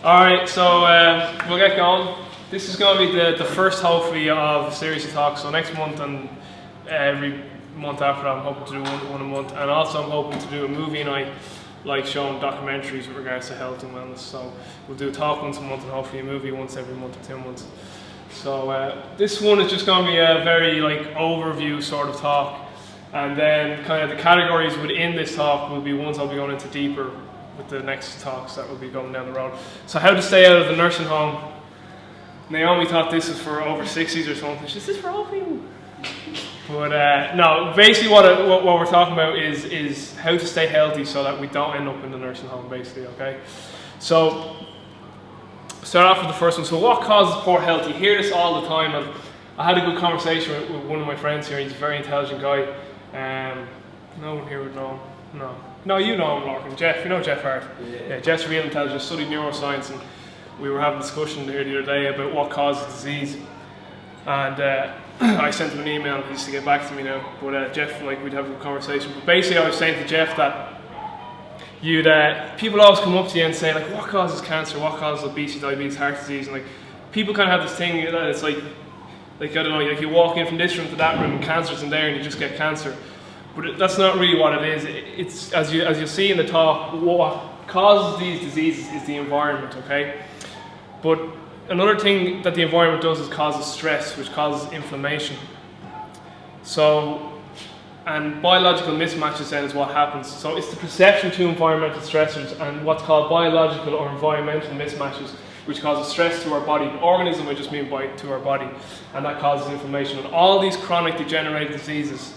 Alright, so we'll get going. This is going to be the first, hopefully, of a series of talks. So next month and every month after that, I'm hoping to do one a month. And also I'm hoping to do a movie night, like showing documentaries with regards to health and wellness. So we'll do a talk once a month and hopefully a movie once every month or 2 months. So this one is just going to be a very overview sort of talk. And then kind of the categories within this talk will be ones I'll be going into deeper with the next talks that will be going down the road. So how to stay out of the nursing home. Naomi thought this was for over 60s or something. She said, is this for all people? But no, basically what we're talking about is how to stay healthy so that we don't end up in the nursing home, basically, okay? So, start off with the first one. So what causes poor health? You hear this all the time. And I had a good conversation with one of my friends here. He's a very intelligent guy. No one here would know him. No, you know him, Lorcan. Jeff, you know Jeff Hart. Yeah, Jeff's real intelligent, studied neuroscience, and we were having a discussion here the other day about what causes disease. And I sent him an email, he used to get back to me now, but Jeff, we'd have a conversation. But basically I was saying to Jeff that people always come up to you and say, what causes cancer, what causes obesity, diabetes, heart disease, and people kind of have this thing that it's I don't know, you walk in from this room to that room and cancer's in there and you just get cancer. But that's not really what it is. It's as you'll see in the talk, what causes these diseases is the environment, okay? But another thing that the environment does is causes stress, which causes inflammation. So, and biological mismatches then is what happens. So it's the perception to environmental stressors and what's called biological or environmental mismatches, which causes stress to our body. Organism, I just mean to our body, and that causes inflammation. And all these chronic degenerative diseases,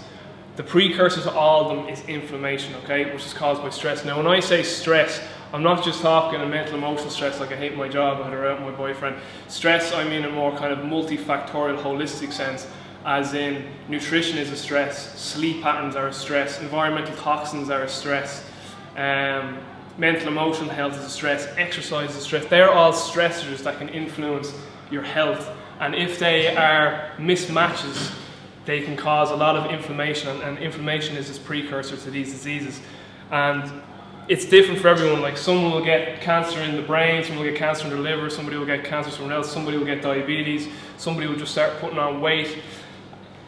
the precursor to all of them is inflammation, okay, which is caused by stress. Now, when I say stress, I'm not just talking a mental emotional stress like I hate my job, I had her out with my boyfriend. Stress, I mean a more kind of multifactorial, holistic sense, as in nutrition is a stress, sleep patterns are a stress, environmental toxins are a stress, mental emotional health is a stress, exercise is a stress. They're all stressors that can influence your health, and if they are mismatches, they can cause a lot of inflammation, and inflammation is this precursor to these diseases. And it's different for everyone. Someone will get cancer in the brain, someone will get cancer in their liver, somebody will get cancer somewhere else, somebody will get diabetes, somebody will just start putting on weight.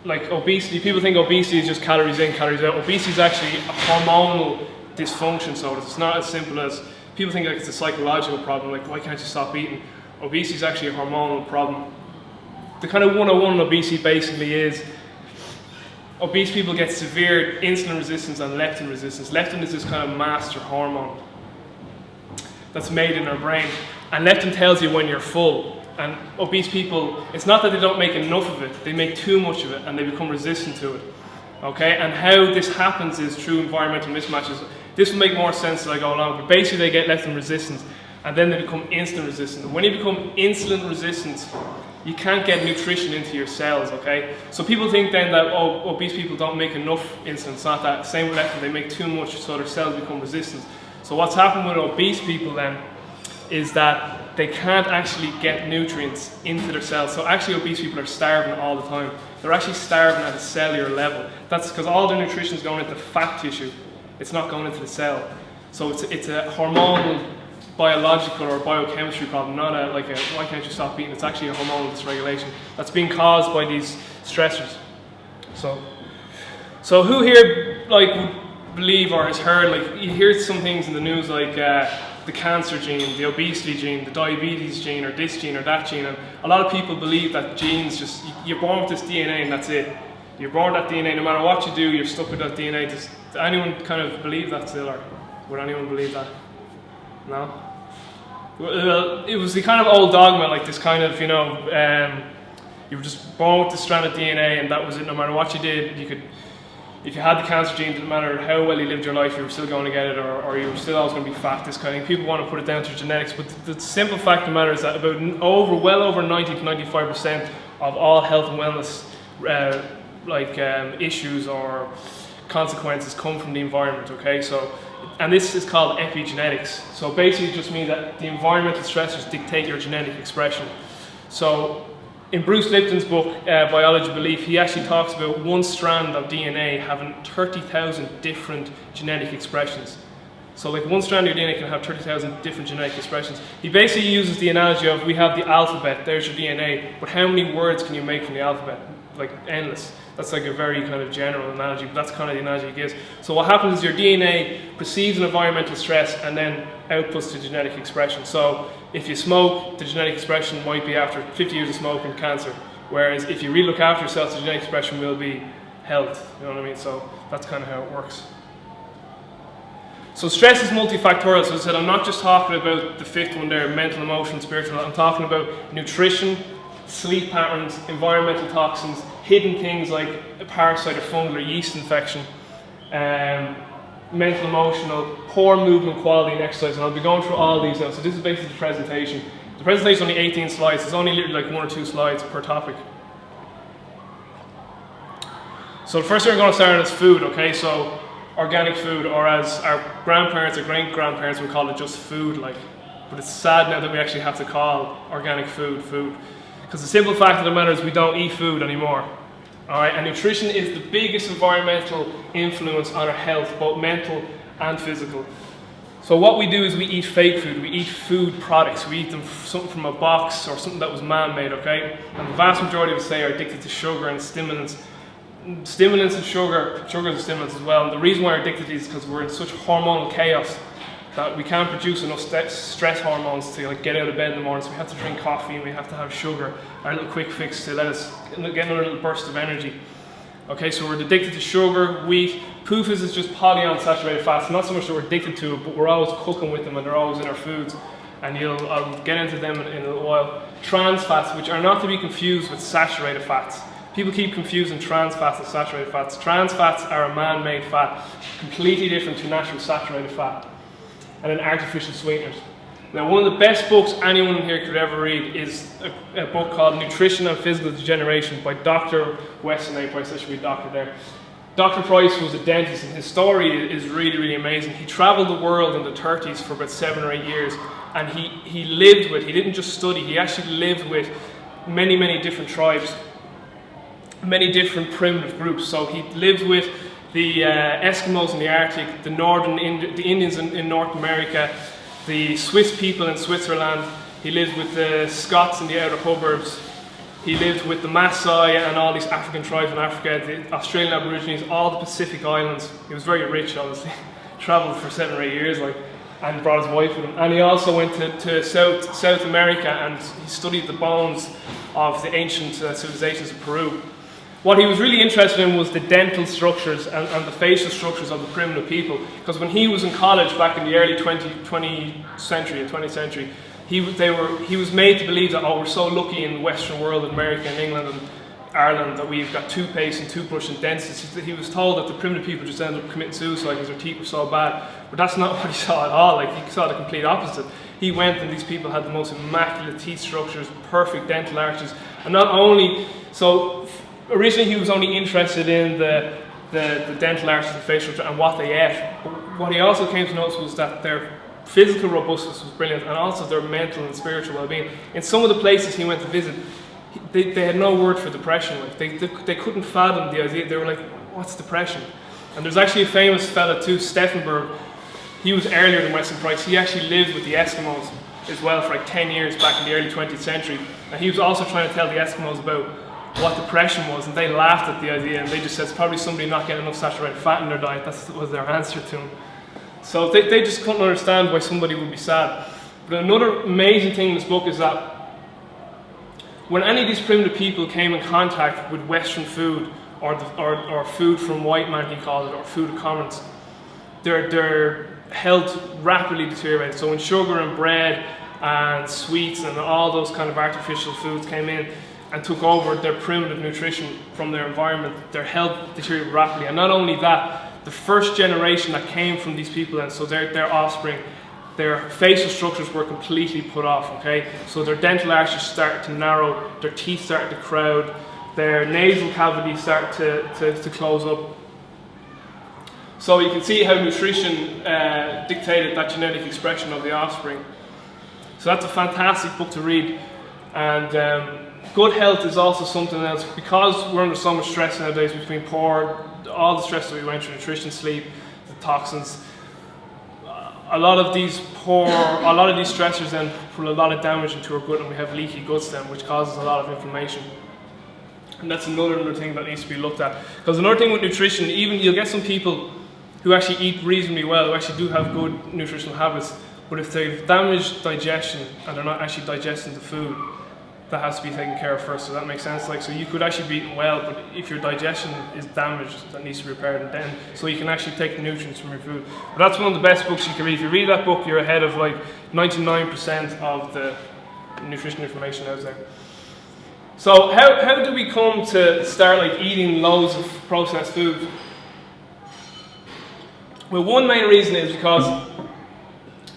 Obesity, people think obesity is just calories in, calories out. Obesity is actually a hormonal dysfunction, so it's not as simple as, people think it's a psychological problem, why can't you stop eating? Obesity is actually a hormonal problem. The kind of 101 on obesity basically is, obese people get severe insulin resistance and leptin resistance. Leptin is this kind of master hormone that's made in our brain. And leptin tells you when you're full. And obese people, it's not that they don't make enough of it, they make too much of it and they become resistant to it. Okay? And how this happens is through environmental mismatches. This will make more sense as I go along, but basically they get leptin resistance and then they become insulin resistant. When you become insulin resistant, you can't get nutrition into your cells, okay? So people think then that, obese people don't make enough insulin. It's not that. Same with leptin, they make too much, so their cells become resistant. So what's happened with obese people then is that they can't actually get nutrients into their cells. So actually obese people are starving all the time. They're actually starving at a cellular level. That's because all their nutrition is going into fat tissue. It's not going into the cell. So it's a hormonal, biological or biochemistry problem, not why can't you stop eating? It's actually a hormonal dysregulation that's being caused by these stressors. So who here would believe or has heard, you hear some things in the news the cancer gene, the obesity gene, the diabetes gene, or this gene or that gene, and a lot of people believe that genes just, you're born with this DNA and that's it. You're born with that DNA, no matter what you do, you're stuck with that DNA. Does anyone kind of believe that still, or would anyone believe that? No? Well, it was the kind of old dogma, this kind of, you were just born with this strand of DNA and that was it. No matter what you did, if you had the cancer gene, it didn't matter how well you lived your life, you were still going to get it, or you were still always going to be fat, this kind of thing. People want to put it down to genetics, but the simple fact of the matter is that well over 90 to 95% of all health and wellness issues or consequences come from the environment, okay? And this is called epigenetics. So basically it just means that the environmental stressors dictate your genetic expression. So in Bruce Lipton's book, Biology of Belief, he actually talks about one strand of DNA having 30,000 different genetic expressions. So like one strand of your DNA can have 30,000 different genetic expressions. He basically uses the analogy of we have the alphabet, there's your DNA, but how many words can you make from the alphabet? Like endless. That's like a very kind of general analogy, but that's kind of the analogy he gives. So what happens is your DNA perceives an environmental stress and then outputs the genetic expression. So if you smoke, the genetic expression might be after 50 years of smoking, cancer. Whereas if you really look after yourself, the genetic expression will be health. You know what I mean? So that's kind of how it works. So stress is multifactorial. So as I said, I'm not just talking about the fifth one there, mental, emotional, spiritual. I'm talking about nutrition, sleep patterns, environmental toxins, hidden things like a parasite or fungal or yeast infection, mental, emotional, poor movement quality and exercise. And I'll be going through all these now. So this is basically the presentation. The presentation is only 18 slides. It's only literally like 1 or 2 slides per topic. So the first thing we're going to start on is food, okay? So organic food, or as our grandparents or great-grandparents would call it, just food, like. But it's sad now that we actually have to call organic food, food. Because the simple fact of the matter is we don't eat food anymore. Alright, and nutrition is the biggest environmental influence on our health, both mental and physical. So what we do is we eat fake food, we eat food products, we eat them something from a box or something that was man-made, okay? And the vast majority of us say are addicted to sugar and stimulants. Stimulants and sugar is a stimulant as well. And the reason why we're addicted to these is because we're in such hormonal chaos that we can't produce enough stress hormones to like get out of bed in the morning. So we have to drink coffee and we have to have sugar, our little quick fix to let us get another little burst of energy. Okay, so we're addicted to sugar, wheat. PUFAs is just polyunsaturated fats. Not so much that we're addicted to it, but we're always cooking with them and they're always in our foods. And I'll get into them in a little while. Trans fats, which are not to be confused with saturated fats. People keep confusing trans fats and saturated fats. Trans fats are a man-made fat, completely different to natural saturated fat, and then artificial sweeteners. Now, one of the best books anyone here could ever read is a book called Nutrition and Physical Degeneration by Dr. Weston A. Price. I should be doctor there. Dr. Price was a dentist, and his story is really, really amazing. He traveled the world in the 30s for about 7 or 8 years, and he lived with, he didn't just study, he actually lived with many, many different tribes, many different primitive groups. So he lived with the Eskimos in the Arctic, the Indians in North America, the Swiss people in Switzerland. He lived with the Scots in the outer suburbs. He lived with the Maasai and all these African tribes in Africa, the Australian Aborigines, all the Pacific Islands. He was very rich, obviously. Travelled for 7 or 8 years, and brought his wife with him. And he also went to South America and he studied the bones of the ancient civilizations of Peru. What he was really interested in was the dental structures and the facial structures of the primitive people. Because when he was in college back in the early 20th century, he was made to believe that, oh, we're so lucky in the Western world, in America and England and Ireland, that we've got toothpaste and toothbrush and dentists. He was told that the primitive people just ended up committing suicide because their teeth were so bad. But that's not what he saw at all. Like, he saw the complete opposite. He went and these people had the most immaculate teeth structures, perfect dental arches. And not only, so originally he was only interested in the dental arches and facial structure and what they ate. But what he also came to notice was that their physical robustness was brilliant, and also their mental and spiritual well-being. In some of the places he went to visit, they had no word for depression. Like they couldn't fathom the idea. They were like, what's depression? And there's actually a famous fella too, Steffenberg. He was earlier than Weston Price. He actually lived with the Eskimos as well for like 10 years back in the early 20th century. And he was also trying to tell the Eskimos about what depression was, and they laughed at the idea, and they just said it's probably somebody not getting enough saturated fat in their diet. That was their answer to him. So they just couldn't understand why somebody would be sad. But another amazing thing in this book is that when any of these primitive people came in contact with Western food, or food from white man, he called it, or food of commons, their health rapidly deteriorated. So when sugar and bread and sweets and all those kind of artificial foods came in and took over their primitive nutrition from their environment, their health deteriorated rapidly. And not only that, the first generation that came from these people, and so their offspring, their facial structures were completely put off, okay? So their dental arches started to narrow, their teeth started to crowd, their nasal cavities started to close up. So you can see how nutrition dictated that genetic expression of the offspring. So that's a fantastic book to read. And good health is also something else, because we're under so much stress nowadays between all the stress that we went through, nutrition, sleep, the toxins, a lot of these stressors then put a lot of damage into our gut, and we have leaky guts then, which causes a lot of inflammation. And that's another thing that needs to be looked at. Because another thing with nutrition, even you'll get some people who actually eat reasonably well, who actually do have good nutritional habits, but if they've damaged digestion and they're not actually digesting the food, that has to be taken care of first. So that makes sense. Like, so you could actually be eating well, but if your digestion is damaged, that needs to be repaired, and then so you can actually take the nutrients from your food. But that's one of the best books you can read. If you read that book, you're ahead of like 99% of the nutrition information out there. So how do we come to start like eating loads of processed food? Well, one main reason is because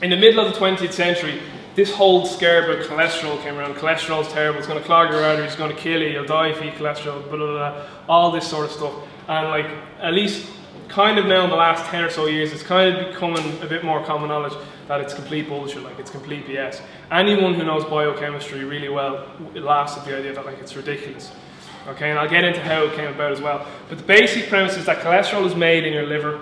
in the middle of the 20th century, this whole scare about cholesterol came around. Cholesterol's terrible, it's going to clog your arteries, it's going to kill you, you'll die if you eat cholesterol, blah, blah, blah, all this sort of stuff. And like, at least kind of now in the last 10 or so years, it's kind of becoming a bit more common knowledge that it's complete bullshit, like it's complete BS. Anyone who knows biochemistry really well laughs at the idea that like it's ridiculous. Okay, and I'll get into how it came about as well. But the basic premise is that cholesterol is made in your liver,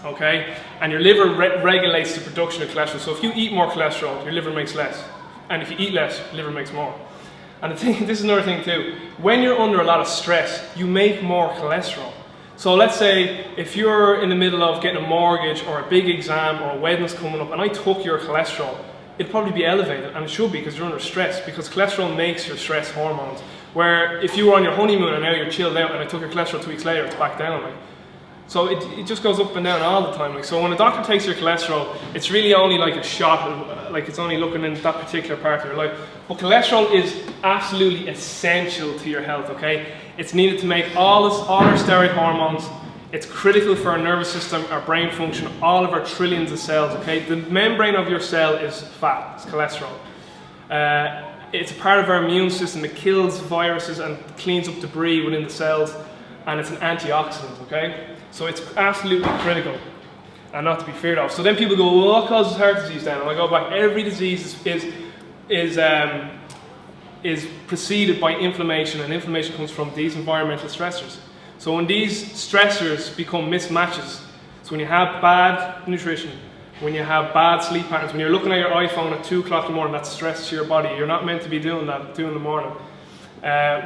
okay, and your liver regulates the production of cholesterol. So if you eat more cholesterol, your liver makes less, and if you eat less, your liver makes more. And the thing, this is another thing too, when you're under a lot of stress, you make more cholesterol. So let's say if you're in the middle of getting a mortgage or a big exam or a wedding's coming up and I took your cholesterol, it'd probably be elevated, and it should be because you're under stress, because cholesterol makes your stress hormones. Where if you were on your honeymoon and now you're chilled out and I took your cholesterol 2 weeks later, it's back down. Like. So it just goes up and down all the time. Like. So when a doctor takes your cholesterol, it's really only like a shot, like it's only looking in that particular part of your life. But cholesterol is absolutely essential to your health, okay? It's needed to make all our steroid hormones. It's critical for our nervous system, our brain function, all of our trillions of cells, okay? The membrane of your cell is fat, it's cholesterol. It's a part of our immune system. It kills viruses and cleans up debris within the cells, and it's an antioxidant, okay? So it's absolutely critical and not to be feared of. So then people go, well, what causes heart disease then? And I go back, every disease is preceded by inflammation, and inflammation comes from these environmental stressors. So when these stressors become mismatches, so when you have bad nutrition, when you have bad sleep patterns, when you're looking at your iPhone at 2 o'clock in the morning, that's stress to your body. You're not meant to be doing that at 2 in the morning.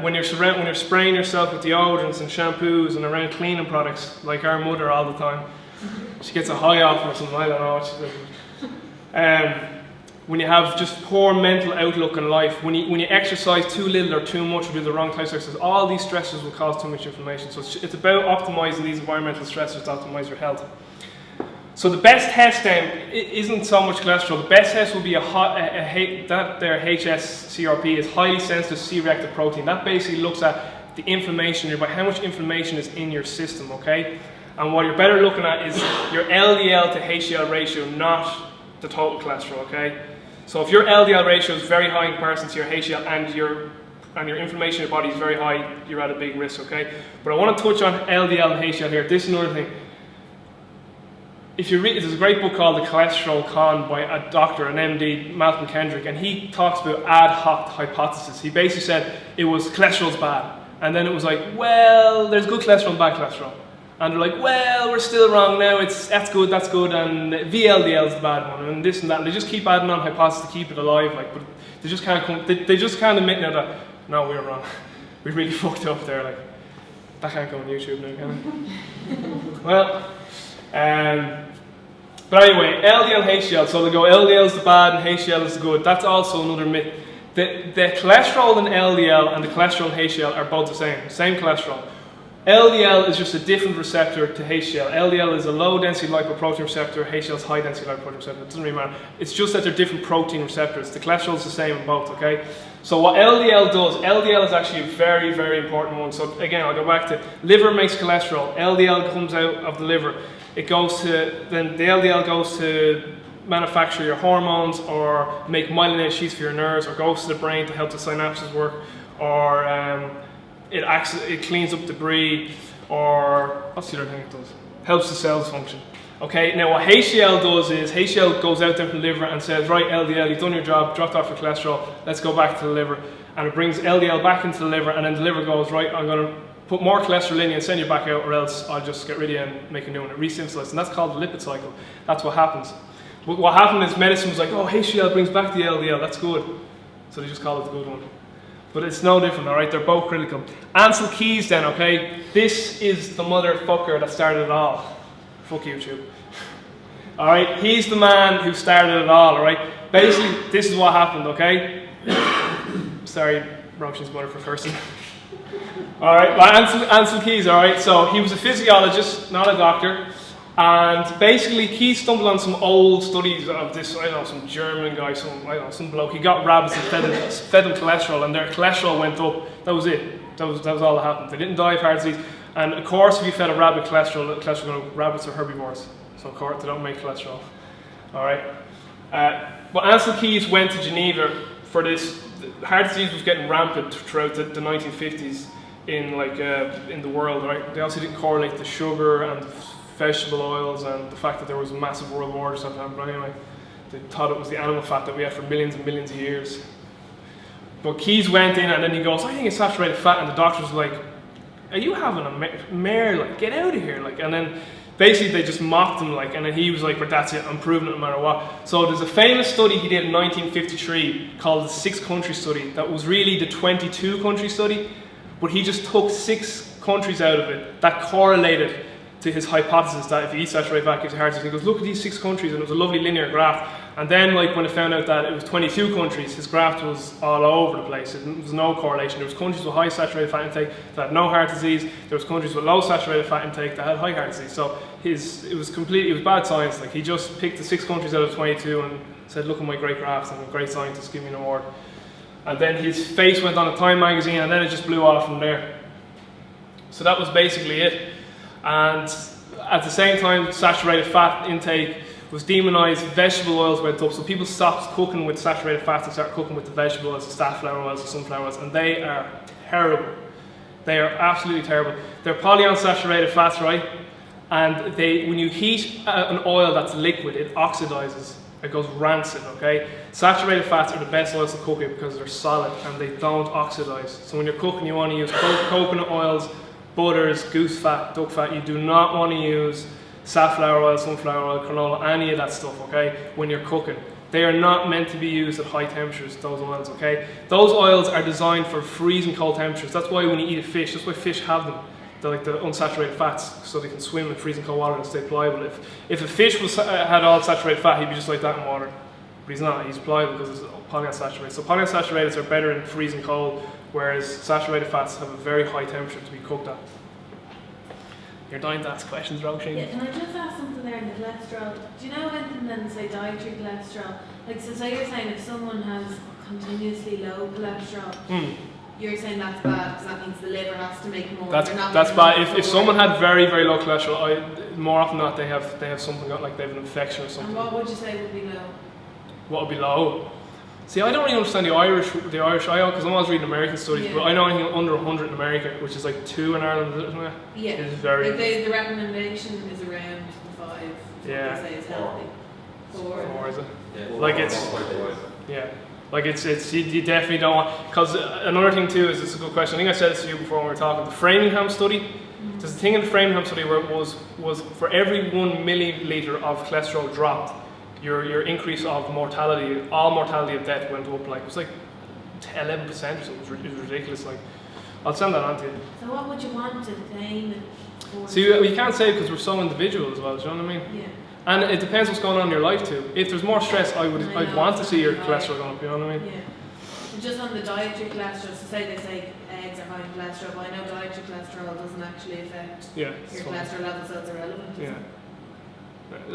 When you're spraying yourself with deodorants and shampoos and around cleaning products, like our mother all the time, she gets a high off or something, I don't know what she's doing. When you have just poor mental outlook in life, when you exercise too little or too much or do the wrong types of exercise, all these stressors will cause too much inflammation. So it's about optimizing these environmental stressors to optimize your health. So the best test then isn't so much cholesterol. The best test will be that their HSCRP is highly sensitive C-reactive protein. That basically looks at the inflammation in your body, how much inflammation is in your system, okay? And what you're better looking at is your LDL to HDL ratio, not the total cholesterol, okay? So if your LDL ratio is very high in comparison to your HDL and your inflammation in your body is very high, you're at a big risk, okay? But I want to touch on LDL and HDL here. This is another thing. If you read, there's a great book called The Cholesterol Con by a doctor, an MD, Malcolm Kendrick, and he talks about ad hoc hypothesis. He basically said it was cholesterol's bad, and then it was like, well, there's good cholesterol and bad cholesterol, and they're like, well, we're still wrong now. That's good, and VLDL's the bad one, and this and that. And they just keep adding on hypotheses to keep it alive, like, but they just can't they just can't admit now that no, we were wrong. We really fucked up there. Like that can't go on YouTube now, can it? Well. But anyway, LDL and HDL, so they go LDL is the bad and HDL is the good. That's also another myth. The cholesterol in LDL and the cholesterol in HDL are both the same cholesterol. LDL is just a different receptor to HDL. LDL is a low density lipoprotein receptor, HDL is high density lipoprotein receptor. It doesn't really matter. It's just that they're different protein receptors. The cholesterol is the same in both, okay? So what LDL does, LDL is actually a very, very important one. So again, I'll go back to liver makes cholesterol. LDL comes out of the liver. It goes to, then the LDL goes to manufacture your hormones or make myelinated sheaths for your nerves, or goes to the brain to help the synapses work, or it cleans up debris, or what's the other thing it does? Helps the cells function. Okay, now what HDL does is, HDL goes out there from the liver and says, right LDL, you've done your job, dropped off your cholesterol, let's go back to the liver. And it brings LDL back into the liver, and then the liver goes, right, I'm going to put more cholesterol in you and send you back out, or else I'll just get rid of you and make a new one. It resynthesizes, and that's called the lipid cycle. That's what happens. But what happened is medicine was like, oh, HDL brings back the LDL, that's good. So they just call it the good one. But it's no different, all right? They're both critical. Ancel Keys then, okay? This is the motherfucker that started it all. Fuck YouTube. All right? He's the man who started it all, all right? Basically, this is what happened, okay? Sorry, Roshan's mother for cursing. All right, well, Ancel Keys, all right? So he was a physiologist, not a doctor. And basically, Keys stumbled on some old studies of this, I don't know, some German guy, some bloke. He got rabbits and fed them cholesterol, and their cholesterol went up. That was it. That was all that happened. They didn't die of heart disease. And of course, if you fed a rabbit cholesterol, rabbits are herbivores, so of course they don't make cholesterol. All right. But Ancel Keys went to Geneva for this. Heart disease was getting rampant throughout the 1950s in the world. Right. They also didn't correlate the sugar and vegetable oils and the fact that there was a massive world war or something, but anyway, they thought it was the animal fat that we had for millions and millions of years. But Keys went in and then he goes, I think it's saturated fat, and the doctors were like, are you having a mare, like, get out of here, like, and then basically they just mocked him, like, and then he was like, but that's it, I'm proving it no matter what. So there's a famous study he did in 1953 called the 6-country study that was really the 22-country study, but he just took 6 countries out of it that correlated to his hypothesis that if you eat saturated fat gives you heart disease. He goes, look at these 6 countries, and it was a lovely linear graph. And then, like, when it found out that it was 22 countries, his graph was all over the place. There was no correlation. There was countries with high saturated fat intake that had no heart disease. There was countries with low saturated fat intake that had high heart disease. So it was bad science. Like, he just picked the 6 countries out of 22 and said, look at my great graphs, I'm a great scientist, give me an award. And then his face went on a Time magazine, and then it just blew off from there. So that was basically it. And at the same time, saturated fat intake was demonized, vegetable oils went up, so people stopped cooking with saturated fats and started cooking with the vegetable oils, the safflower oils, the sunflower oils, and they are terrible. They are absolutely terrible. They're polyunsaturated fats, right? And when you heat an oil that's liquid, it oxidizes. It goes rancid, okay? Saturated fats are the best oils to cook in because they're solid and they don't oxidize. So when you're cooking, you want to use coconut oils, butters, goose fat, duck fat. You do not want to use safflower oil, sunflower oil, canola, any of that stuff, okay, when you're cooking. They are not meant to be used at high temperatures, those oils, okay? Those oils are designed for freezing cold temperatures. That's why when you eat a fish, that's why fish have them. They're like the unsaturated fats, so they can swim in freezing cold water and stay pliable. If a fish had all saturated fat, he'd be just like that in water. But he's not, he's pliable because it's polyunsaturated. So polyunsaturated are better in freezing cold, whereas saturated fats have a very high temperature to be cooked at. You're dying to ask questions, Roisin. Yeah, can I just ask something there in the cholesterol? Do you know anything then, say, dietary cholesterol? Like, so say you're saying if someone has continuously low cholesterol, you're saying that's bad because that means the liver has to make more. That's bad. If someone had very, very low cholesterol, more often than not they have something like they have an infection or something. And what would you say would be low? What would be low? See, I don't really understand the Irish because I'm always reading American studies, but I know anything under 100 in America, which is like 2 in Ireland, isn't it? Yeah. Is very. Like the recommendation is around the 5. Yeah. They say is healthy. 4 is it? Yeah. Like it's you definitely don't want, because another thing too is, it's a good question. I think I said this to you before when we were talking. The Framingham study. There's a thing in the Framingham study where it was for every 1 milliliter of cholesterol dropped, your increase of mortality, all mortality of death went up, like it was like 11% or something. It was ridiculous. Like, I'll send that on to you. So what would you want to aim for? See, we can't say because we're so individual as well. Do you know what I mean? Yeah. And it depends what's going on in your life too. If there's more stress, I'd want to see your cholesterol going up. You know what I mean? Yeah. And just on the dietary cholesterol, so say they say eggs are high in cholesterol, but I know dietary cholesterol doesn't actually affect your cholesterol level, so it's irrelevant. Yeah.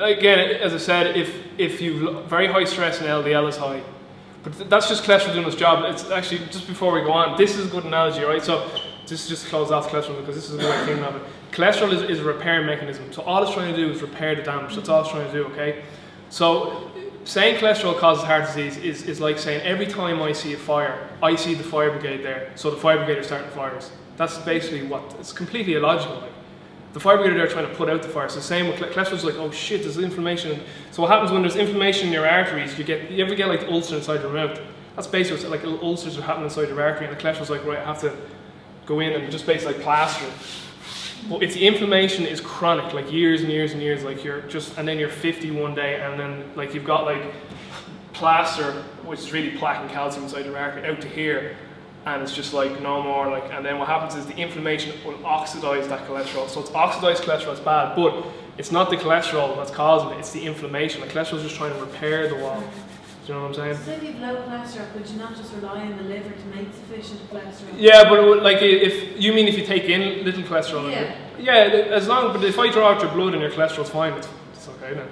Again, as I said, if you've very high stress and LDL is high, but that's just cholesterol doing its job. It's actually, just before we go on, this is a good analogy, right? So just to close off cholesterol, because this is a good way of thinking of it. Cholesterol is a repair mechanism. So all it's trying to do is repair the damage. That's all it's trying to do, okay? So saying cholesterol causes heart disease is like saying every time I see a fire, I see the fire brigade there. So the fire brigade are starting fires. That's basically it's completely illogical. Like. The fire brigade are there trying to put out the fire. So the same with cholesterol is like, oh shit, there's inflammation. So what happens when there's inflammation in your arteries, you ever get like the ulcer inside your mouth? That's basically like ulcers are happening inside your artery, and the cholesterol's like, right, I have to go in and just basically like plaster it. But if the inflammation is chronic, like years and years and years, like you're just, and then you're 50 one day, and then like you've got like plaster, which is really plaque and calcium inside your artery, out to here, and it's just like no more, like, and then what happens is the inflammation will oxidize that cholesterol. So it's oxidized cholesterol, it's bad, but it's not the cholesterol that's causing it, it's the inflammation. The cholesterol is just trying to repair the wall. Do you know what I'm saying? So if you have low cholesterol, could you not just rely on the liver to make sufficient cholesterol? Yeah, but like if you mean if you take in little cholesterol, yeah, as long, but if I draw out your blood and your cholesterol's fine, it's okay then.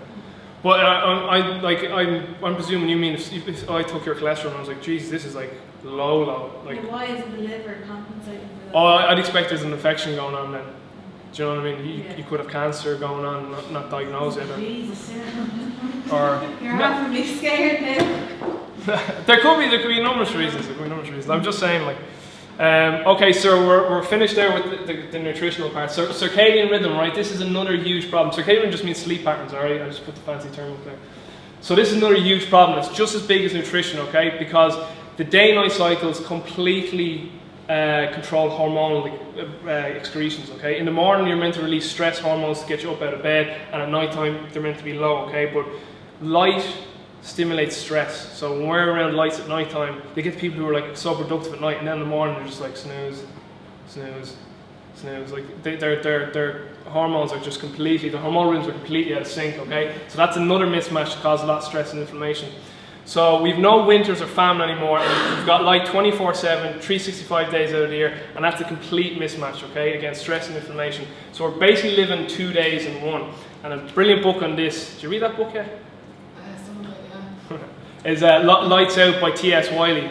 But I'm presuming you mean if I took your cholesterol and I was like, geez, this is like low, like. Why isn't the liver compensating for that? Oh, I'd expect there's an infection going on then. Do you know what I mean? You could have cancer going on, not diagnosed yet. Jesus, or you're having me scared now. there could be numerous reasons. I'm just saying, like, okay, so we're finished there with the nutritional part. So circadian rhythm, right? This is another huge problem. Circadian rhythm just means sleep patterns, all right? I just put the fancy term up there. So this is another huge problem. It's just as big as nutrition, okay? Because the day-night cycles completely control hormonal excretions, okay? In the morning, you're meant to release stress hormones to get you up out of bed, and at night time, they're meant to be low, okay? But light stimulates stress. So when we're around lights at night time, they get people who are like so productive at night, and then in the morning they're just like snooze. Like their hormones are just completely, the hormonal rhythms are completely out of sync, okay? So that's another mismatch that causes a lot of stress and inflammation. So we've no winters or famine anymore, and we've got light 24/7, 365 days out of the year, and that's a complete mismatch, okay, against stress and inflammation. So we're basically living 2 days in one. And a brilliant book on this, did you read that book yet? Is Lights Out by T.S. Wiley.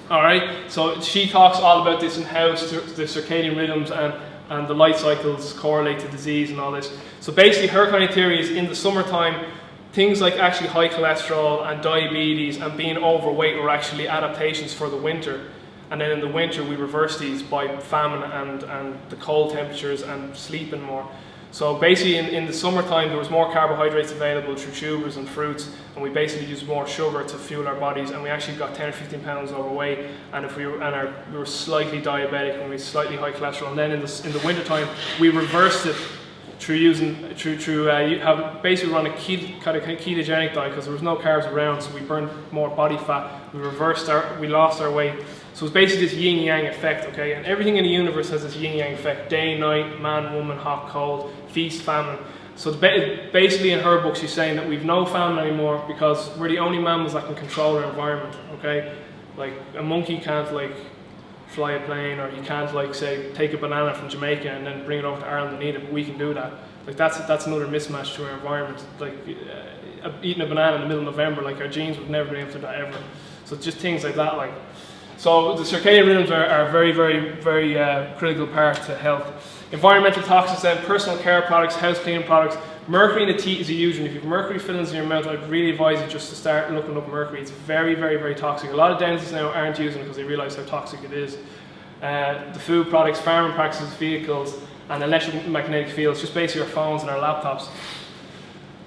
Alright, so she talks all about this and how the circadian rhythms and the light cycles correlate to disease and all this. So basically her kind of theory is in the summertime, things like actually high cholesterol and diabetes and being overweight were actually adaptations for the winter. And then in the winter we reverse these by famine and the cold temperatures and sleeping more. So basically in the summertime there was more carbohydrates available through tubers and fruits, and we basically used more sugar to fuel our bodies, and we actually got 10 or 15 pounds overweight, and if we were slightly diabetic and we had slightly high cholesterol. And then in the wintertime we reversed it through basically run a ketogenic diet because there was no carbs around, so we burned more body fat, we lost our weight. So it's basically this yin-yang effect, okay? And everything in the universe has this yin-yang effect. Day, night, man, woman, hot, cold, feast, famine. So basically in her book she's saying that we've no famine anymore because we're the only mammals that can control our environment, okay? Like a monkey can't like fly a plane, or he can't like say take a banana from Jamaica and then bring it over to Ireland and eat it, but we can do that. Like that's another mismatch to our environment. Like eating a banana in the middle of November, like our genes would never be able to do that ever. So just things like that, like. So the circadian rhythms are a very, very, very critical part to health. Environmental toxins then, personal care products, house cleaning products. Mercury in the teeth is a huge one. If you have mercury fillings in your mouth, I'd really advise you just to start looking up mercury. It's very, very, very toxic. A lot of dentists now aren't using it because they realise how toxic it is. The food products, farming practices, vehicles, and electromagnetic fields, just basically our phones and our laptops.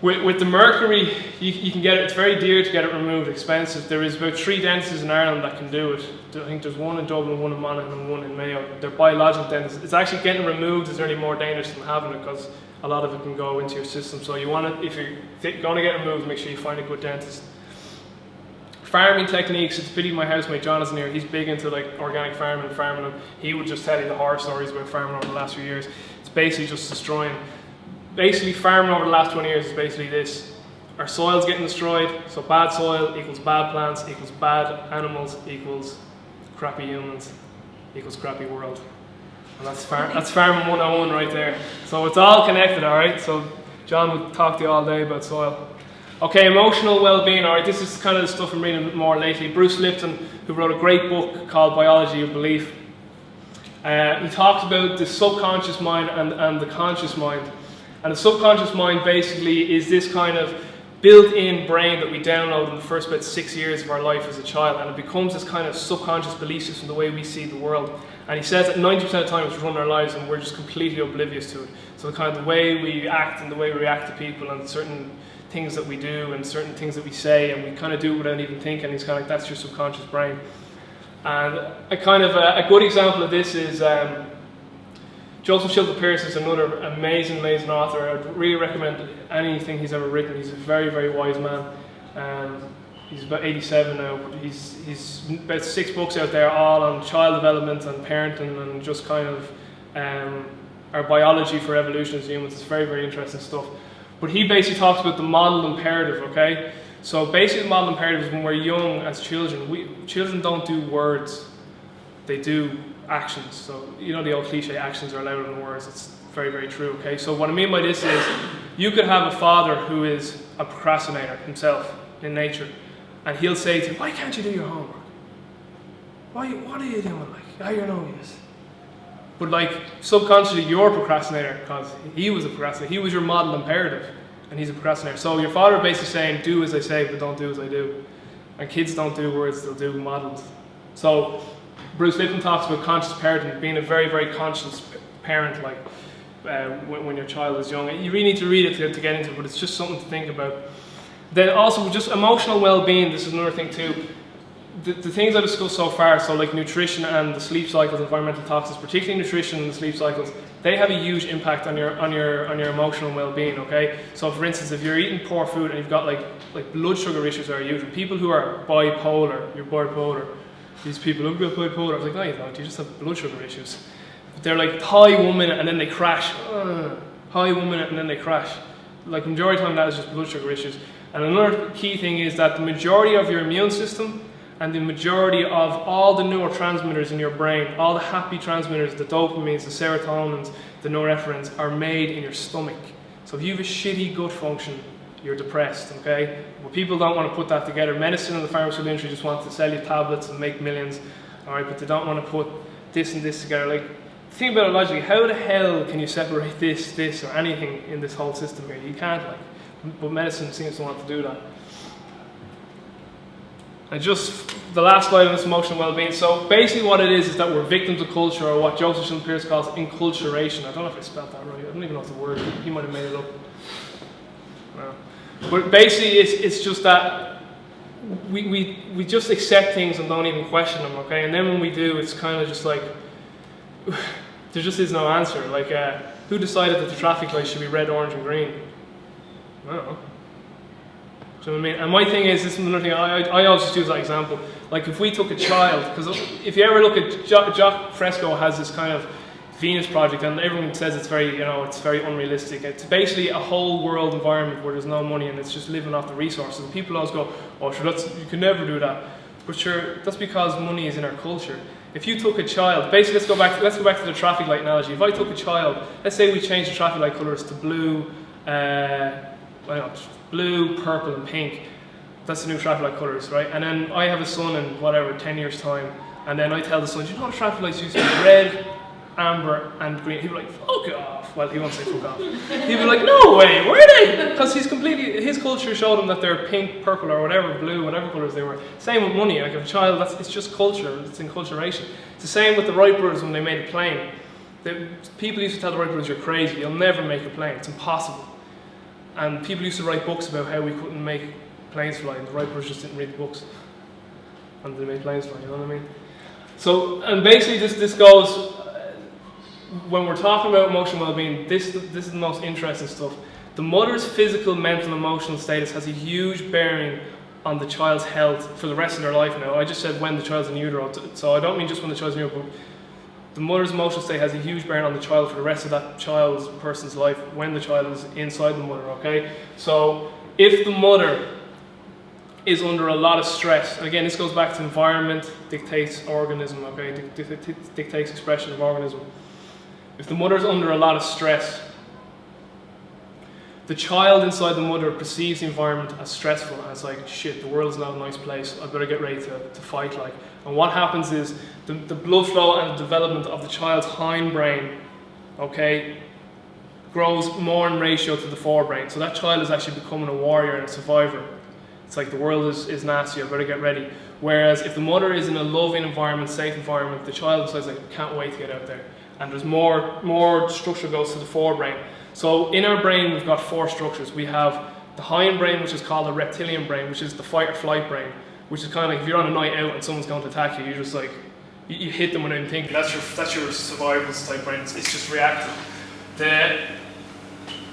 With the mercury, you can get it, it's very dear to get it removed, expensive. There is about 3 dentists in Ireland that can do it. I think there's one in Dublin, one in Monaghan and one in Mayo. They're biological dentists. It's actually getting removed is really more dangerous than having it because a lot of it can go into your system. So you want it, if you're going to get removed, make sure you find a good dentist. Farming techniques, it's a pity my housemate John isn't here. He's big into like organic farming and farming them. He would just tell you the horror stories about farming over the last few years. It's basically just destroying. Basically farming over the last 20 years is basically this. Our soil's getting destroyed, so bad soil equals bad plants, equals bad animals, equals crappy humans, equals crappy world. And that's farming 101 right there. So it's all connected, alright? So John would talk to you all day about soil. Okay, emotional well-being, alright, this is kind of the stuff I'm reading more lately. Bruce Lipton, who wrote a great book called Biology of Belief. He talks about the subconscious mind and the conscious mind. And the subconscious mind basically is this kind of built-in brain that we download in the first about 6 years of our life as a child, and it becomes this kind of subconscious belief system, the way we see the world. And he says that 90% of the time it's running our lives and we're just completely oblivious to it. So the kind of the way we act and the way we react to people and certain things that we do and certain things that we say, and we kind of do it without even thinking. He's kind of like, that's your subconscious brain. And a kind of a good example of this is Joseph Shilton Pearce is another amazing author. I'd really recommend anything he's ever written. He's a very, very wise man. He's about 87 now, but he's about 6 books out there, all on child development and parenting and just kind of our biology for evolution as humans. It's very, very interesting stuff. But he basically talks about the model imperative, okay? So basically the model imperative is when we're young as children, children don't do words, they do actions. So you know the old cliche, actions are louder than words. It's very, very true, okay? So what I mean by this is, you could have a father who is a procrastinator himself in nature, and he'll say to you, why can't you do your homework? What are you doing? Like, you're no use. But like, subconsciously you're a procrastinator because he was a procrastinator. He was your model imperative, and he's a procrastinator. So your father basically saying, do as I say, but don't do as I do. And kids don't do words, they'll do models. So Bruce Lipton talks about conscious parenting, being a very, very conscious parent, like when your child is young. You really need to read it to get into it, but it's just something to think about. Then also just emotional well-being, this is another thing too. The things I discussed so far, so like nutrition and the sleep cycles, environmental toxins, particularly nutrition and the sleep cycles, they have a huge impact on your emotional well-being, okay? So for instance, if you're eating poor food and you've got like blood sugar issues are huge, people who are bipolar, you're bipolar, these people who've got bipolar, I was like, no you don't, you just have blood sugar issues. But they're like high 1 minute and then they crash, high 1 minute and then they crash. Like majority of the time that is just blood sugar issues. And another key thing is that the majority of your immune system and the majority of all the neurotransmitters in your brain, all the happy transmitters, the dopamines, the serotonins, the norepinephrines are made in your stomach. So if you have a shitty gut function, you're depressed, okay? But people don't want to put that together. Medicine and the pharmaceutical industry just want to sell you tablets and make millions, all right? But they don't want to put this and this together. Like, think about it logically. How the hell can you separate this, or anything in this whole system here? You can't, like. But medicine seems to want to do that. And just the last slide on this emotional well-being. So basically what it is that we're victims of culture, or what Joseph Shilton Pearce calls enculturation. I don't know if I spelled that right. I don't even know if the word. He might have made it up. No. But basically it's just that we just accept things and don't even question them, okay? And then when we do, it's kind of just like, there just is no answer. Like, who decided that the traffic lights should be red, orange and green? I don't know. Do you know what I mean? And my thing is, this is another thing, I always just use that example. Like if we took a child, because if you ever look at, Jacques Fresco has this kind of Venus project, and everyone says it's very, it's very unrealistic. It's basically a whole world environment where there's no money and it's just living off the resources. And people always go, oh sure, you can never do that. But sure, that's because money is in our culture. If you took a child, basically let's go back to the traffic light analogy. If I took a child, let's say we changed the traffic light colours to blue, blue, purple and pink. That's the new traffic light colours, right? And then I have a son in whatever, 10 years time, and then I tell the son, do you know what traffic lights used to be? Red, amber and green. He'd be like, fuck off. Well, he won't say fuck off. He'd be like, no way, where are they? Because his culture showed him that they're pink, purple or whatever, blue, whatever colours they were. Same with money. Like if a child, it's just culture, it's enculturation. It's the same with the Wright brothers when they made a plane. People used to tell the Wright brothers, you're crazy, you'll never make a plane, it's impossible. And people used to write books about how we couldn't make planes fly, and the Wright brothers just didn't read the books. And they made planes fly, you know what I mean? So, and basically this goes, when we're talking about emotional well-being, this is the most interesting stuff. The mother's physical, mental, emotional status has a huge bearing on the child's health for the rest of their life now. I just said when the child's in utero, so I don't mean just when the child's in utero, but the mother's emotional state has a huge bearing on the child for the rest of that person's life when the child is inside the mother, okay? So if the mother is under a lot of stress, and again this goes back to environment dictates organism, okay? Dictates expression of organism. If the mother is under a lot of stress, the child inside the mother perceives the environment as stressful, and it's like, shit, the world is not a nice place, I better get ready to fight, like. And what happens is, the blood flow and the development of the child's hindbrain, okay, grows more in ratio to the forebrain. So that child is actually becoming a warrior and a survivor. It's like, the world is nasty, I better get ready. Whereas if the mother is in a loving environment, safe environment, the child decides, like, can't wait to get out there. And there's more structure goes to the forebrain. So in our brain, we've got 4 structures. We have the hindbrain, which is called the reptilian brain, which is the fight or flight brain. which is kind of like if you're on a night out and someone's going to attack you, you're just like, you hit them without even thinking. That's your survival type brain. It's just reactive.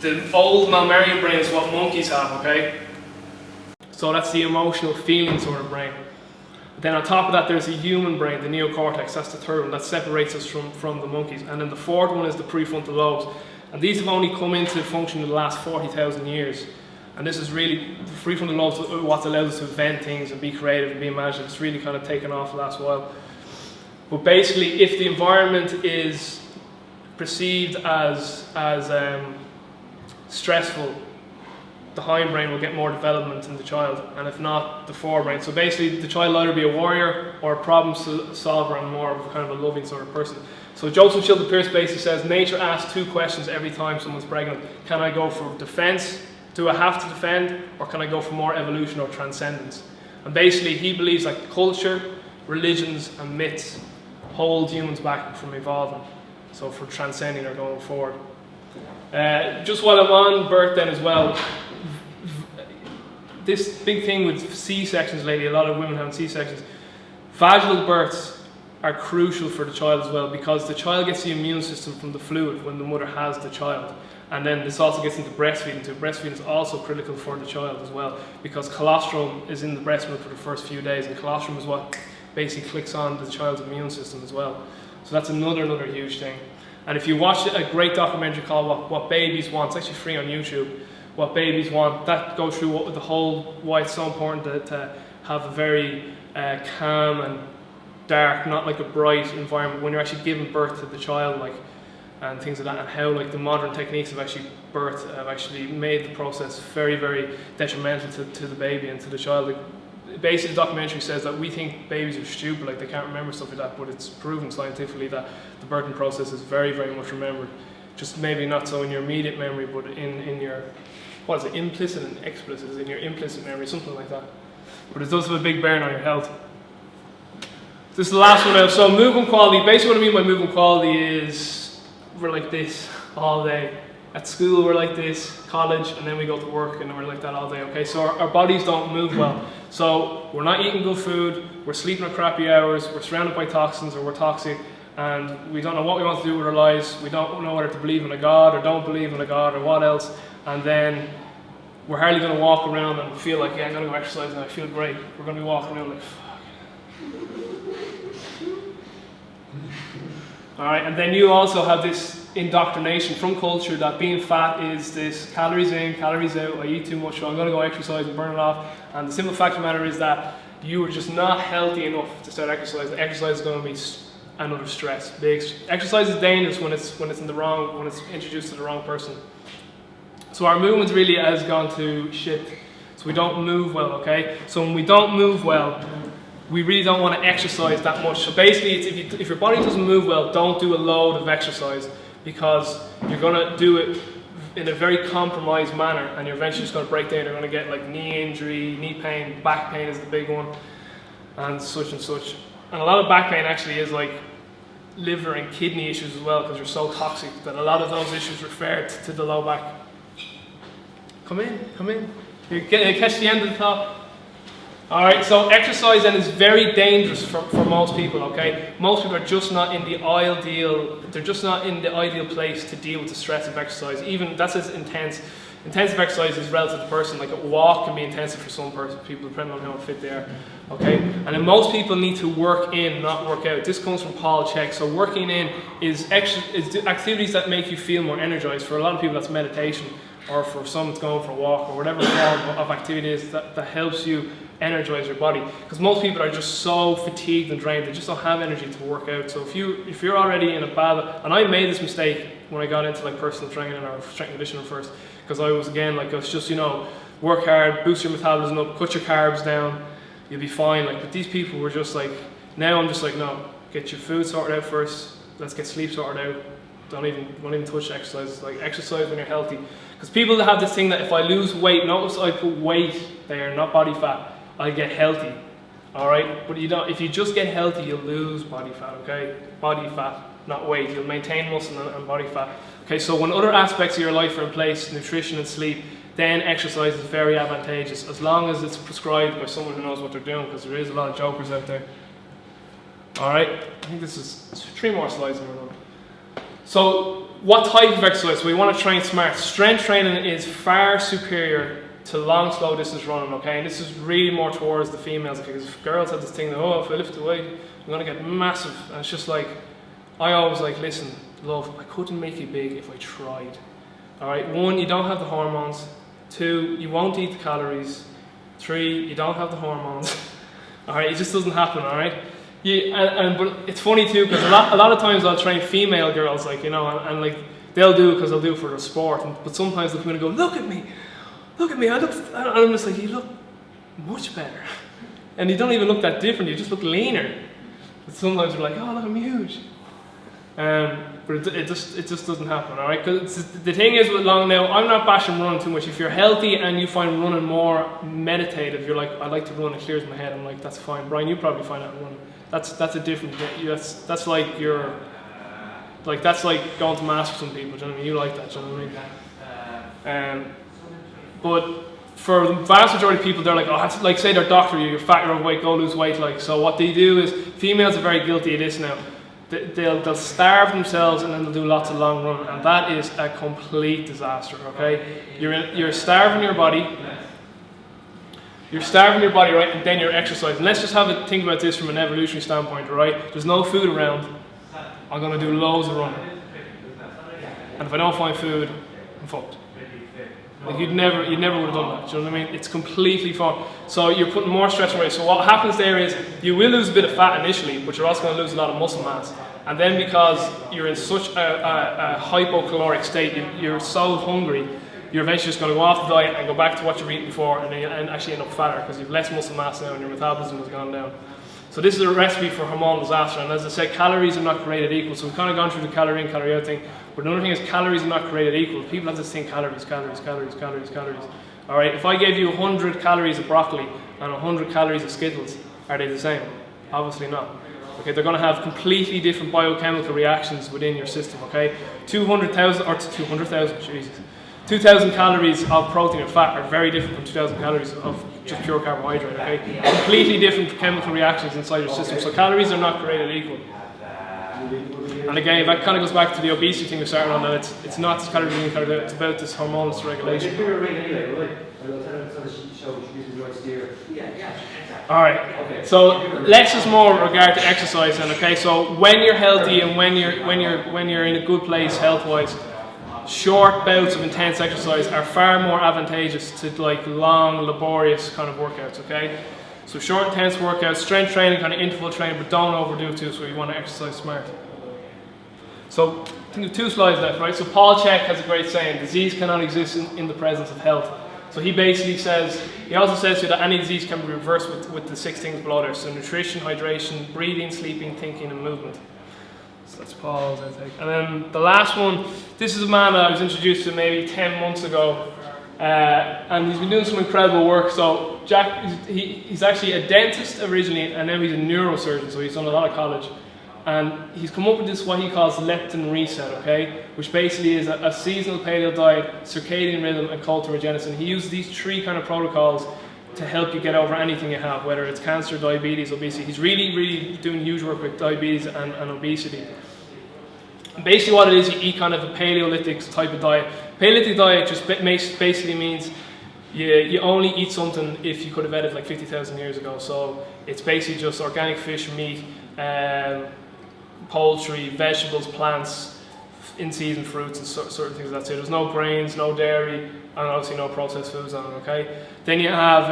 The old mammalian brain is what monkeys have, okay? So that's the emotional feeling sort of brain. Then on top of that, there's a human brain, the neocortex. That's the third one that separates us from the monkeys. And then the fourth one is the prefrontal lobes. And these have only come into function in the last 40,000 years. And this is really, the prefrontal lobes, what allows us to invent things and be creative and be imaginative. It's really kind of taken off the last while. But basically, if the environment is perceived as stressful, the hindbrain will get more development in the child, and if not, the forebrain. So basically, the child will either be a warrior or a problem solver and more of kind of a loving sort of person. So Joseph Chilton Pearce basically says, nature asks two questions every time someone's pregnant. Can I go for defense? Do I have to defend? Or can I go for more evolution or transcendence? And basically, he believes that culture, religions, and myths hold humans back from evolving. So for transcending or going forward. Just while I'm on birth then as well, this big thing with C-sections lately, a lot of women having C-sections, vaginal births are crucial for the child as well, because the child gets the immune system from the fluid when the mother has the child. And then this also gets into breastfeeding too. Breastfeeding is also critical for the child as well, because colostrum is in the breast milk for the first few days, and colostrum is what basically clicks on the child's immune system as well. So that's another huge thing. And if you watch a great documentary called What Babies Want, it's actually free on YouTube, What Babies Want, that goes through why it's so important to have a very calm and dark, not like a bright environment when you're actually giving birth to the child, like, and things like that, and how like the modern techniques of actually birth have actually made the process very detrimental to the baby and to the child. Like, basically the documentary says that we think babies are stupid, like they can't remember stuff like that, but it's proven scientifically that the birthing process is very much remembered. Just maybe not so in your immediate memory, but in your, what is it, implicit and explicit, in your implicit memory, something like that. But it does have a big bearing on your health. This is the last one now. So movement quality, basically what I mean by movement quality is we're like this all day. At school we're like this, college, and then we go to work and we're like that all day, okay? So our bodies don't move well. So we're not eating good food, we're sleeping at crappy hours, we're surrounded by toxins or we're toxic, and we don't know what we want to do with our lives. We don't know whether to believe in a God or don't believe in a God or what else. And then we're hardly going to walk around and feel like, yeah, I'm going to go exercise and I feel great. We're going to be walking around like, fuck. Alright, and then you also have this indoctrination from culture that being fat is this calories in, calories out, I eat too much, so I'm going to go exercise and burn it off. And the simple fact of the matter is that you are just not healthy enough to start exercising. Exercise is going to be another stress. Exercise is dangerous when it's in the wrong, when it's introduced to the wrong person. So our movement really has gone to shit. So we don't move well, okay? So when we don't move well, we really don't want to exercise that much. So basically, it's if your body doesn't move well, don't do a load of exercise, because you're going to do it in a very compromised manner and you're eventually just going to break down. You're going to get like knee injury, knee pain, back pain is the big one, and such and such. And a lot of back pain actually is like liver and kidney issues as well, because you're so toxic that a lot of those issues refer to the low back. Come in. You catch the end of the top. Alright, so exercise then is very dangerous for most people, okay? Most people are just not in the ideal, they're just not in the ideal place to deal with the stress of exercise. Even, that's as intense. Intensive exercise is relative to the person, like a walk can be intensive for some people depending on how fit they are, okay? And then most people need to work in, not work out. This comes from Paul Chek. So working in is activities that make you feel more energized. For a lot of people that's meditation, or for some it's going for a walk, or whatever form of activity is that helps you energize your body, because most people are just so fatigued and drained, they just don't have energy to work out. So if you're already in a bad, and I made this mistake when I got into like personal training or strength conditioning first, because I was just, you know, work hard, boost your metabolism up, cut your carbs down, you'll be fine. Like, but these people were just like, now I'm just like, no, get your food sorted out first, let's get sleep sorted out, don't even touch exercise. Like, exercise when you're healthy, because people that have this thing that if I lose weight, notice I put weight there, not body fat, I get healthy, alright? But you don't, if you just get healthy, you'll lose body fat, okay? Body fat, not weight. You'll maintain muscle and body fat. Okay, so when other aspects of your life are in place, nutrition and sleep, then exercise is very advantageous as long as it's prescribed by someone who knows what they're doing, because there is a lot of jokers out there. Alright, I think this is 3 more slides and we're done. So, what type of exercise? We want to train smart. Strength training is far superior to long, slow distance running, okay? And this is really more towards the females, because girls have this thing that, oh, if I lift the weight, I'm going to get massive. And it's just like, I always like, listen, love, I couldn't make you big if I tried. Alright, 1, you don't have the hormones. 2, you won't eat the calories. 3, you don't have the hormones. Alright, it just doesn't happen, alright? But it's funny too, because a lot of times I'll train female girls, like, you know, and like, they'll do it because they'll do it for the sport. But sometimes they'll come in and go, look at me, and I'm just like, you look much better. And you don't even look that different, you just look leaner. But sometimes they're like, oh, look, I'm huge. But it just doesn't happen, alright? Because the thing is with long now, I'm not bashing running too much. If you're healthy and you find running more meditative, you're like, I like to run, it clears my head. I'm like, that's fine. Brian, you probably find that running. That's a different, that's like that's like going to mass for some people, do you know what I mean? You like that, do you know what I mean? But for the vast majority of people, they're like, oh, like say they're doctor, you're fat, you're overweight, go lose weight. Like, so what they do is, females are very guilty of this now. They'll starve themselves and then they'll do lots of long run, and that is a complete disaster, okay? You're starving your body. You're starving your body, right, and then you're exercising. Let's just have a think about this from an evolutionary standpoint, right? There's no food around. I'm going to do loads of running. And if I don't find food, I'm fucked. Like you never would have done that, do you know what I mean? It's completely fine. So you're putting more stress on it. So what happens there is, you will lose a bit of fat initially, but you're also going to lose a lot of muscle mass. And then because you're in such a hypocaloric state, you're so hungry, you're eventually just going to go off the diet and go back to what you were eating before, and then you actually end up fatter because you've less muscle mass now and your metabolism has gone down. So this is a recipe for hormonal disaster, and as I said, calories are not created equal. So we've kind of gone through the calorie in, calorie out thing, but another thing is calories are not created equal. People have this thing, calories. Alright, if I gave you 100 calories of broccoli and 100 calories of Skittles, are they the same? Obviously not. Okay, they're going to have completely different biochemical reactions within your system, okay? 2,000 calories of protein and fat are very different from 2,000 calories of just pure carbohydrate, okay? Completely different chemical reactions inside your system. So calories are not created equal. And again, that kind of goes back to the obesity thing we started on, that it's not calories in, calories out, it's about this hormonal dysregulation. Alright, so less is more with regard to exercise then, okay? So when you're healthy and when you're in a good place health-wise, short bouts of intense exercise are far more advantageous to like long, laborious kind of workouts, okay? So short, intense workouts, strength training, kind of interval training, but don't overdo it too, so you want to exercise smart. So, I think 2 slides left, right? So Paul Chek has a great saying, disease cannot exist in the presence of health. So he basically says, he also says to you that any disease can be reversed with the 6 things below there. So nutrition, hydration, breathing, sleeping, thinking, and movement. So that's Paul's, I think. And then the last one, this is a man that I was introduced to maybe 10 months ago. And he's been doing some incredible work. So Jack, he's actually a dentist originally, and now he's a neurosurgeon, so he's done a lot of college. And he's come up with this, what he calls leptin reset, okay? Which basically is a seasonal paleo diet, circadian rhythm, and cold thermogenesis. And he uses these 3 kind of protocols to help you get over anything you have, whether it's cancer, diabetes, obesity. He's really doing huge work with diabetes and obesity. And basically what it is, you eat kind of a Paleolithic type of diet. Paleolithic diet just basically means you only eat something if you could have had it like 50,000 years ago. So it's basically just organic fish, meat, poultry, vegetables, plants, in-season fruits and certain things. That's it. There's no grains, no dairy, and obviously no processed foods on it, okay? Then you have,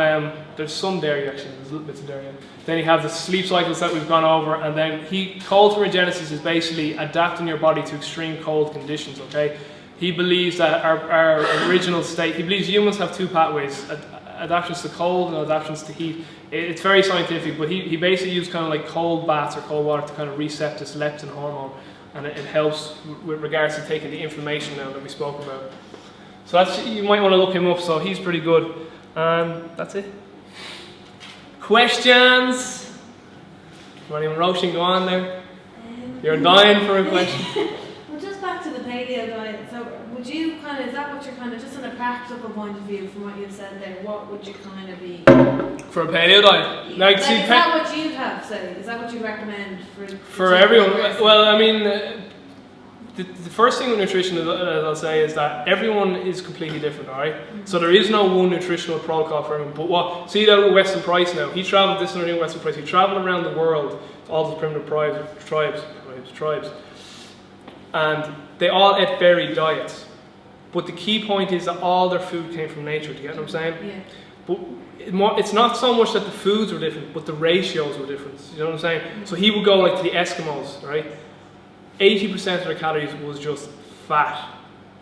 there's some dairy actually, there's little bits of dairy in it. Then you have the sleep cycles that we've gone over, and then cold thermogenesis is basically adapting your body to extreme cold conditions, okay? He believes that our original state, he believes humans have 2 pathways, adaptations to cold and adaptations to heat. It's very scientific, but he basically used kind of like cold baths or cold water to kind of reset this leptin hormone, and it helps with regards to taking the inflammation down that we spoke about. So you might want to look him up, so he's pretty good. That's it. Questions? Anyone rushing, go on there. You're dying for a question. Well, just back to the paleo diet. So would would you kind of, is that what you're kind of, just in a practical point of view from what you've said there, what would you kind of be? For a paleo diet? Like, is that what you'd have, say? Is that what you'd recommend for everyone? Well, I mean, the first thing with nutrition, as I'll say, is that everyone is completely different, alright? So there is no one nutritional protocol for everyone. But see that with Weston Price now, he travelled, this is another thing with Weston Price, he travelled around the world to all the primitive tribes. And they all ate varied diets. But the key point is that all their food came from nature, do you get what I'm saying? Yeah. But it's not so much that the foods were different, but the ratios were different, you know what I'm saying? So he would go like to the Eskimos, right? 80% of their calories was just fat,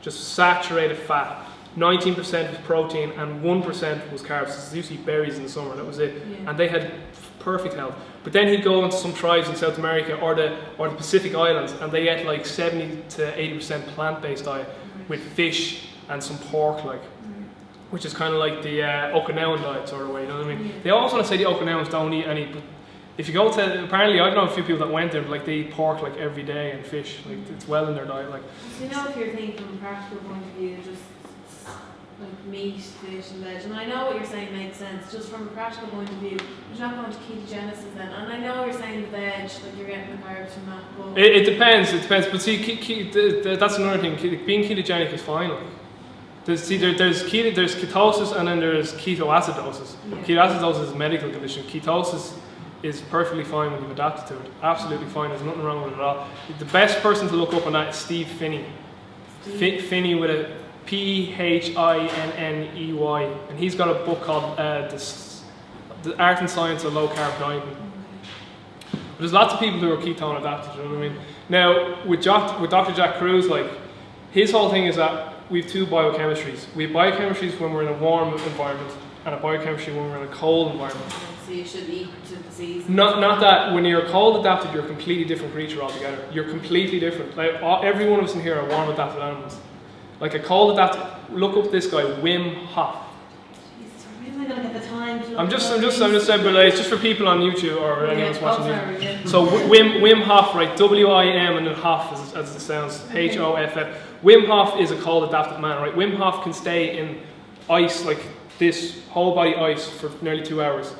just saturated fat. 19% was protein and 1% was carbs. So they used to eat berries in the summer, that was it. Yeah. And they had perfect health. But then he'd go into some tribes in South America or the Pacific Islands, and they ate like 70 to 80% plant-based diet with fish and some pork, like, which is kind of like the Okinawan diet sort of way, you know what I mean? They always want to say the Okinawans don't eat any, but if you go to, apparently I know a few people that went there, like they eat pork like every day and fish, like it's well in their diet. Like. So you know, if you're thinking from a practical point of view, just like meat, fish and veg, and I know what you're saying makes sense, just from a practical point of view, you're not going to ketogenesis then, and I know you're saying the veg, like you're getting the carbs from that, but... It depends, but see, that's another thing, being ketogenic is fine, like. There's ketosis and then there's ketoacidosis. Yeah. Ketoacidosis is a medical condition. Ketosis is perfectly fine when you've adapted to it. Absolutely fine, there's nothing wrong with it at all. The best person to look up on that is Steve Phinney. Phinney with a Phinney, and he's got a book called The Art and Science of Low Carb Dieting. There's lots of people who are ketone adapted, you know what I mean? Now, with Dr. Jack Kruse, like, his whole thing is that we have two biochemistries. We have biochemistries when we're in a warm environment and a biochemistry when we're in a cold environment. So you should eat to the season? Not that. When you're cold adapted, you're a completely different creature altogether. You're completely different. Like, every one of us in here are warm adapted animals. Like a cold adapted, look up this guy, Wim Hof. I'm just saying, but like, it's just for people on YouTube or anyone who's watching YouTube. Yeah. So Wim Hof, right? W-I-M and then Hof as it sounds, H-O-F-F. Wim Hof is a cold adapted man, right? Wim Hof can stay in ice, like this whole body ice, for nearly 2 hours.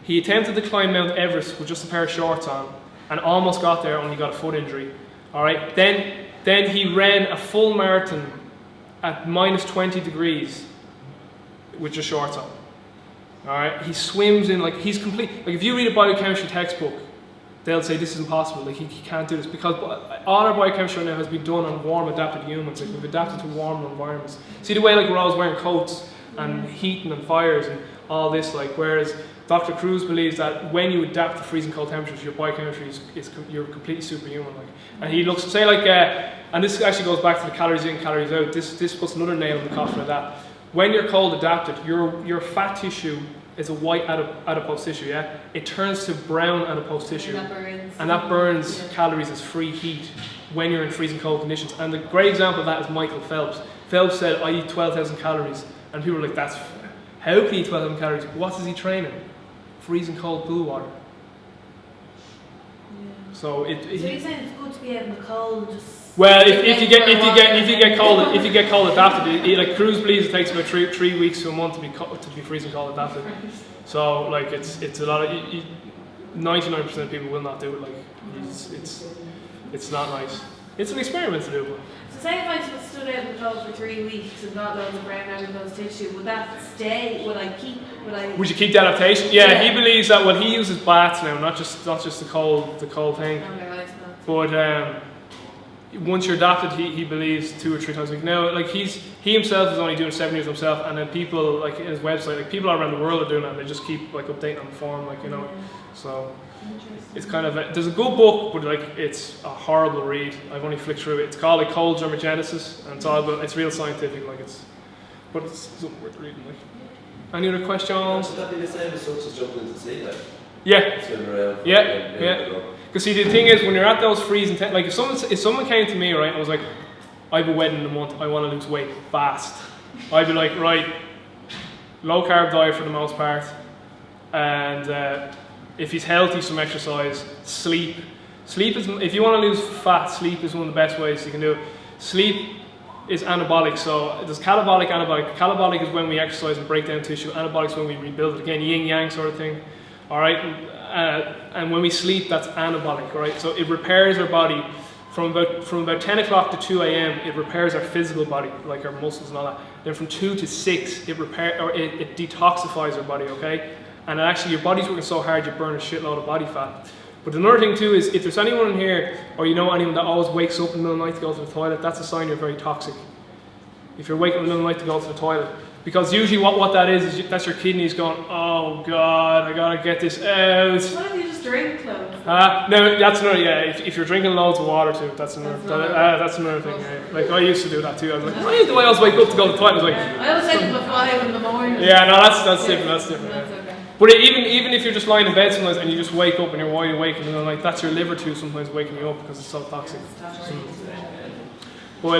He attempted to climb Mount Everest with just a pair of shorts on and almost got there, only got a foot injury. All right. Then he ran a full marathon at minus 20 degrees with just shorts on. Alright, he swims in, like, he's complete, like if you read a biochemistry textbook, they'll say this is impossible, like he can't do this, because all our biochemistry now has been done on warm adapted humans, like we've adapted to warm environments. See the way like we're always wearing coats and heating and fires and all this, like, whereas Dr. Kruse believes that when you adapt to freezing cold temperatures, your biochemistry is you're completely superhuman, like. And he looks, say like, and this actually goes back to the calories in, calories out, this puts another nail in the coffin of that. When you're cold adapted, your fat tissue is a white adipose tissue, yeah? It turns to brown adipose tissue. And that burns calories as free heat when you're in freezing cold conditions. And the great example of that is Michael Phelps. Phelps said, I eat 12,000 calories. And people were like, how can he eat 12,000 calories? What is he training? Freezing cold pool water. Yeah. So you're saying it's good to be out in the cold and just... Well, if you get cold adapted, like Kruse believes it takes about 3 weeks to a month to be freezing cold adapted. So like it's a lot of 99% of people will not do it. Like it's not nice. It's an experiment to do. But. So say if I stood out in the cold for 3 weeks and got loads of brown adipose tissue, would that stay? Would you keep the adaptation? Yeah, he believes that. Well, he uses baths now, not just the cold thing. Okay, but once you're adapted, he believes 2 or 3 times a week. Now, like he himself is only doing 7 years himself, and then people like in his website, like people all around the world are doing that. And they just keep like updating on the form, like, you know. So it's kind of there's a good book, but like it's a horrible read. I've only flicked through it. It's called like Cold Germogenesis, and it's all about, it's real scientific, like but it's something worth reading. Like, any other questions? Would that be the same as such as jumping into the sea, like? Yeah. Swim around. Yeah. Because see, the thing is, when you're at those freezing like if someone came to me, right, and was like, I have a wedding in a month, I want to lose weight fast, I'd be like, right, low carb diet for the most part, and if he's healthy, some exercise, sleep is, if you want to lose fat, sleep is one of the best ways you can do it. Sleep is anabolic. So there's catabolic, anabolic. Catabolic is when we exercise and break down tissue. Anabolic is when we rebuild it. Again, yin yang sort of thing. All right, and when we sleep, that's anabolic. All right, so it repairs our body from about 10 o'clock to 2 a.m. It repairs our physical body, like our muscles and all that. Then from 2 to 6, it detoxifies our body. Okay, and actually your body's working so hard you burn a shitload of body fat. But another thing too is if there's anyone in here, or you know anyone that always wakes up in the middle of the night to go to the toilet, that's a sign you're very toxic. If you're waking up in the middle of the night to go to the toilet. Because usually what that is that's your kidneys going, oh God, I gotta get this out. What if you just drink loads? No, that's another, yeah, if you're drinking loads of water too, that's another thing. Yeah. Like I used to do that too. I was like, why do I always wake up to go to the toilet? I was like, I always wake up at 5 in the morning. Yeah, no, that's different, that's different. That's Yeah. okay. But even if you're just lying in bed sometimes and you just wake up and you're wide awake and you're like, that's your liver too sometimes waking you up because it's so toxic. But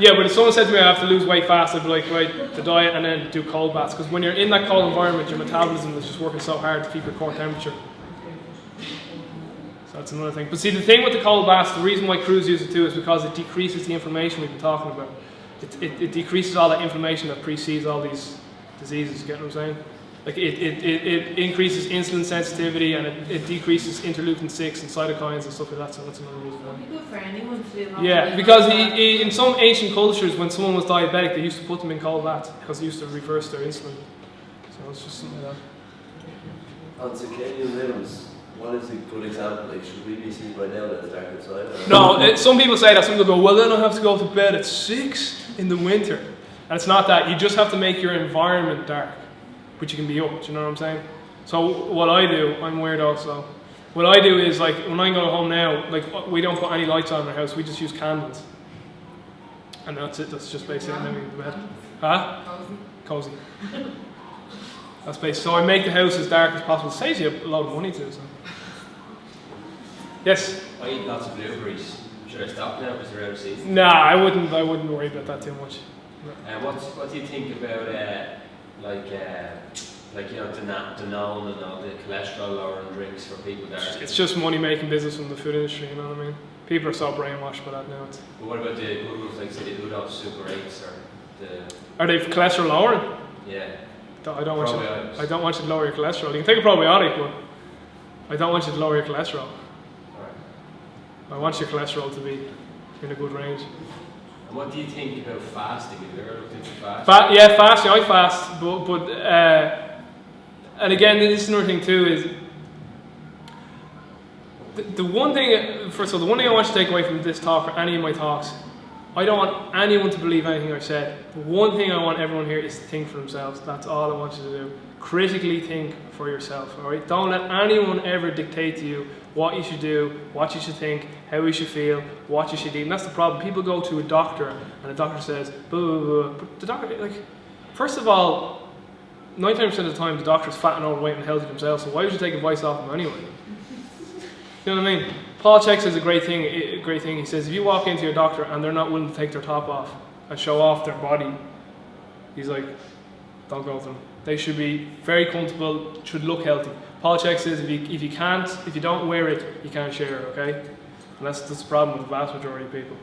but if someone said to me I have to lose weight fast, I'd be like, right, the diet and then do cold baths. Because when you're in that cold environment, your metabolism is just working so hard to keep your core temperature. So that's another thing. But see, the thing with the cold baths, the reason why crews use it too is because it decreases the inflammation we've been talking about. It decreases all that inflammation that precedes all these diseases, you get what I'm saying? Like it increases insulin sensitivity and it decreases interleukin 6 and cytokines and stuff like that. So that's another reason why. It'd be good for anyone to do. Yeah, because in some ancient cultures, when someone was diabetic, they used to put them in cold baths because they used to reverse their insulin. So it's just something like that. On circadian rhythms, what is a good example? Like, should we be seeing right now that the darker side? Or? No, some people say that. Some people go, well, then I have to go to bed at 6 in the winter. And it's not that. You just have to make your environment dark, but you can be up. Do you know what I'm saying? So what I do, I'm weirdo. So what I do is like when I go home now, like we don't put any lights on in our house. We just use candles, and that's it. That's just basically it. And then we go to bed. Huh? Cozy. That's basically. So I make the house as dark as possible. It saves you a lot of money too. So. Yes. I eat lots of blueberries. Should I stop now because they're out of season? Nah, I wouldn't worry about that too much. What do you think about like you know, Danone and all the cholesterol lowering drinks for people that It's just money making business from the food industry, you know what I mean? People are so brainwashed by that now. But what about the good ones like say the Udo Super 8s or the... Are they cholesterol lowering? Yeah. I don't want you to lower your cholesterol. You can take a probiotic, but I don't want you to lower your cholesterol. Alright. I want your cholesterol to be in a good range. And what do you think about fasting? Have you ever looked into fasting? Yeah, fasting. I fast, but and again, this is another thing too is the one thing. First of all, the one thing I want you to take away from this talk or any of my talks, I don't want anyone to believe anything I've said. The one thing I want everyone here is to think for themselves. That's all I want you to do. Critically think for yourself. All right. Don't let anyone ever dictate to you what you should do, what you should think, how you should feel, what you should eat. And that's the problem. People go to a doctor and the doctor says, blah, blah, blah. But the doctor, like, first of all, 99% of the time the doctor's fat and overweight and healthy themselves, so why would you take advice off them anyway? You know what I mean? Paul Chek says a great thing. He says, if you walk into your doctor and they're not willing to take their top off and show off their body, he's like, don't go to them. They should be very comfortable, should look healthy. Paul Chek says if you don't wear it, you can't share it, okay? And that's the problem with the vast majority of people.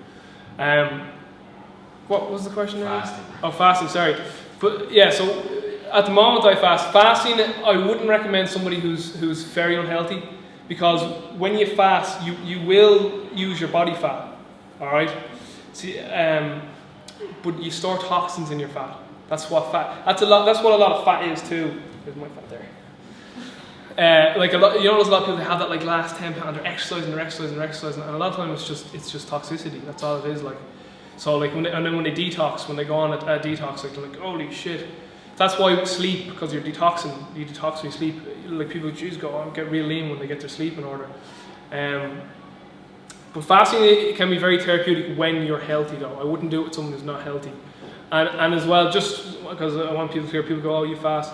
What was the question there? Fasting. Oh, fasting, sorry. But yeah, so at the moment I fast. Fasting, I wouldn't recommend somebody who's very unhealthy, because when you fast, you will use your body fat, all right? See, but you store toxins in your fat. That's what fat. That's what a lot of fat is too. There's my fat there. Like a lot, you know, there's a lot of people that have that like last 10 pounds. They're exercising, and a lot of times it's just toxicity. That's all it is. Like, so like and then when they detox, when they go on a detox, like they're like, holy shit. That's why sleep, because you're detoxing. You detox when you sleep. Like people choose go and get real lean when they get their sleep in order. But fasting, it can be very therapeutic when you're healthy though. I wouldn't do it with someone who's not healthy. And as well, just because I want people to hear people go, oh, you fast.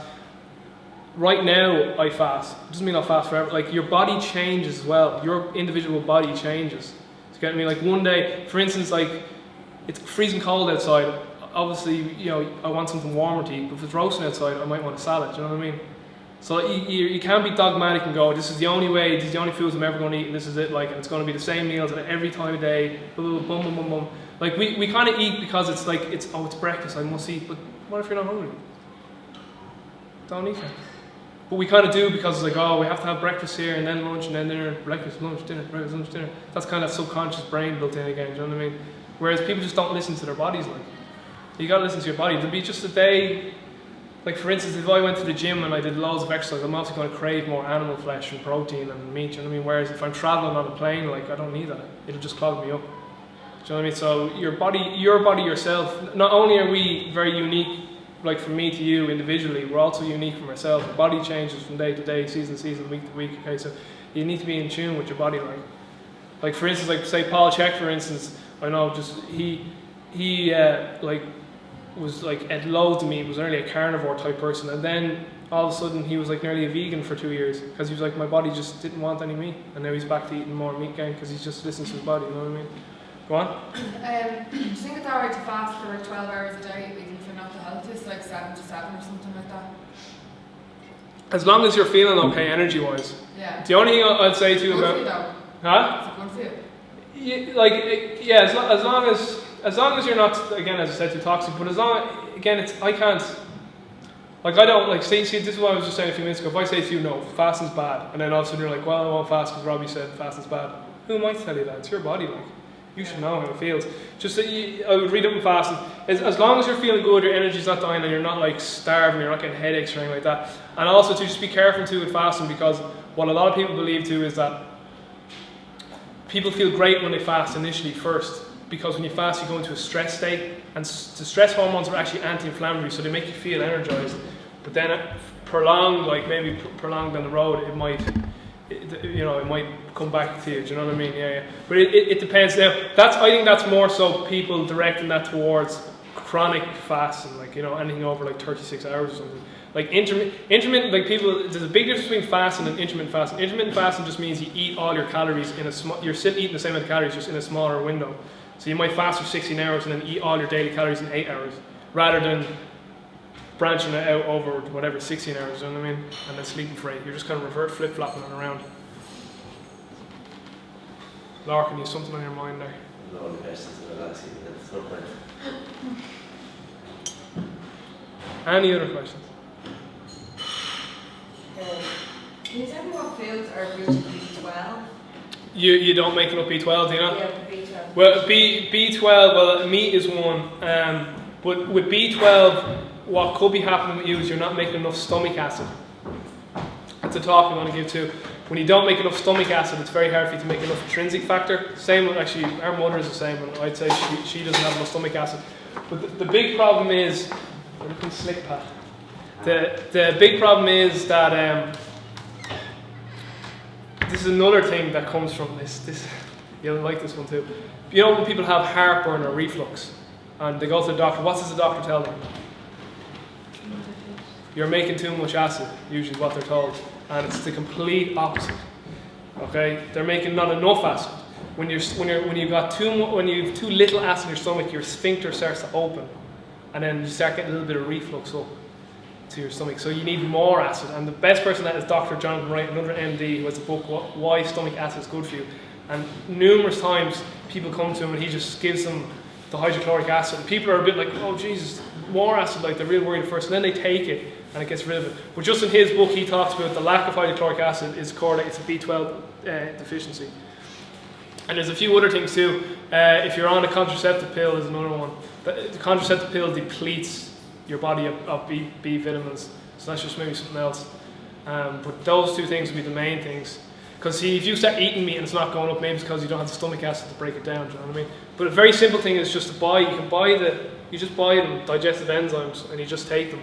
Right now, I fast. It doesn't mean I'll fast forever. Like, your body changes as well. Your individual body changes. You get me? Like, one day, for instance, like, it's freezing cold outside. Obviously, you know, I want something warmer to eat. But if it's roasting outside, I might want a salad. Do you know what I mean? So you can't be dogmatic and go, this is the only way, this is the only foods I'm ever going to eat, and this is it, like, and it's going to be the same meals at every time of day, boom, boom, boom, boom, boom. Like, we kind of eat because it's like, it's breakfast, I must eat, but what if you're not hungry? Don't eat it. But we kind of do because it's like, oh, we have to have breakfast here, and then lunch, and then dinner, breakfast, lunch, dinner, breakfast, lunch, dinner. That's kind of that subconscious brain built in again, do you know what I mean? Whereas people just don't listen to their bodies, like. You got to listen to your body. There'll be just a day, like for instance, if I went to the gym and I did loads of exercise, I'm also going to crave more animal flesh and protein and meat, do you know what I mean? Whereas if I'm traveling on a plane, like, I don't need that. It'll just clog me up. Do you know what I mean? So your body yourself, not only are we very unique, like from me to you individually, we're also unique from ourselves. Our body changes from day to day, season to season, week to week, okay? So you need to be in tune with your body, like for instance, like say Paul Check, for instance, I know just, he was like ate loads of meat, was nearly a carnivore type person, and then all of a sudden he was like nearly a vegan for 2 years because he was like, my body just didn't want any meat, and now he's back to eating more meat again because he's just listens to his body, you know what I mean? Go on. Do you think it's alright to fast for 12 hours a day even if you're not the healthiest, like 7 to 7 or something like that? As long as you're feeling okay energy wise. Yeah. The only thing I'd say to you Good about for you though. Huh? Is it good for you? Yeah, as long as you're not, again, as I said, too toxic, but as long, again, I can't, like, I don't, like, see, this is what I was just saying a few minutes ago. If I say to you, no, fasting's bad, and then all of a sudden you're like, well, I won't fast because Robbie said fasting's bad. Who am I to tell you that? It's your body, like, you should know how it feels. Just that I would read up on fasting. As long as you're feeling good, your energy's not dying, and you're not, like, starving, you're not getting headaches or anything like that. And also to just be careful, too, with fasting, because what a lot of people believe, too, is that people feel great when they fast initially first, because when you fast you go into a stress state, and the stress hormones are actually anti-inflammatory, so they make you feel energized. But then prolonged down the road, it might come back to you. Do you know what I mean? Yeah. But it depends. Now, I think that's more so people directing that towards chronic fasting, like, you know, anything over like 36 hours or something. Like intermittent, like people, there's a big difference between fasting and intermittent fasting. Intermittent fasting just means you eat all your calories in you're still eating the same amount of calories, just in a smaller window. So you might fast for 16 hours and then eat all your daily calories in 8 hours, rather than branching it out over whatever 16 hours. You know what I mean? And then sleeping for 8. You're just kind of flip-flopping it around. Larkin, you have something on your mind there? No other questions that I'll ask you, that's no point. Any other questions? Can you tell me what foods are rich in B12? You don't make enough B12, do you know? Yeah, B12. Well, B12, well, meat is one. But with B12, what could be happening with you is you're not making enough stomach acid. That's a talk I'm going to give too. When you don't make enough stomach acid, it's very hard for you to make enough intrinsic factor. Same with, actually, our mother is the same, and I'd say she doesn't have enough stomach acid. But the big problem is, we're looking slick, Pat. The big problem is that this is another thing that comes from this. You'll like this one too. You know when people have heartburn or reflux, and they go to the doctor, what does the doctor tell them? You're making too much acid, usually what they're told. And it's the complete opposite. Okay? They're making not enough acid. When you have too little acid in your stomach, your sphincter starts to open, and then you start getting a little bit of reflux up to your stomach. So you need more acid. And the best person that is Dr. Jonathan Wright, another MD, who has a book, Why Stomach Acid is Good for You. And numerous times people come to him and he just gives them the hydrochloric acid. And people are a bit like, oh Jesus, more acid, like they're real worried at first. And then they take it and it gets rid of it. But just in his book he talks about the lack of hydrochloric acid is correlated to B12 deficiency. And there's a few other things too. If you're on a contraceptive pill, there's another one. The contraceptive pill depletes your body of B vitamins, so that's just maybe something else. But those two things would be the main things. Because see, if you start eating meat and it's not going up, maybe it's because you don't have the stomach acid to break it down. Do you know what I mean? But a very simple thing is just to buy. You just buy them digestive enzymes, and you just take them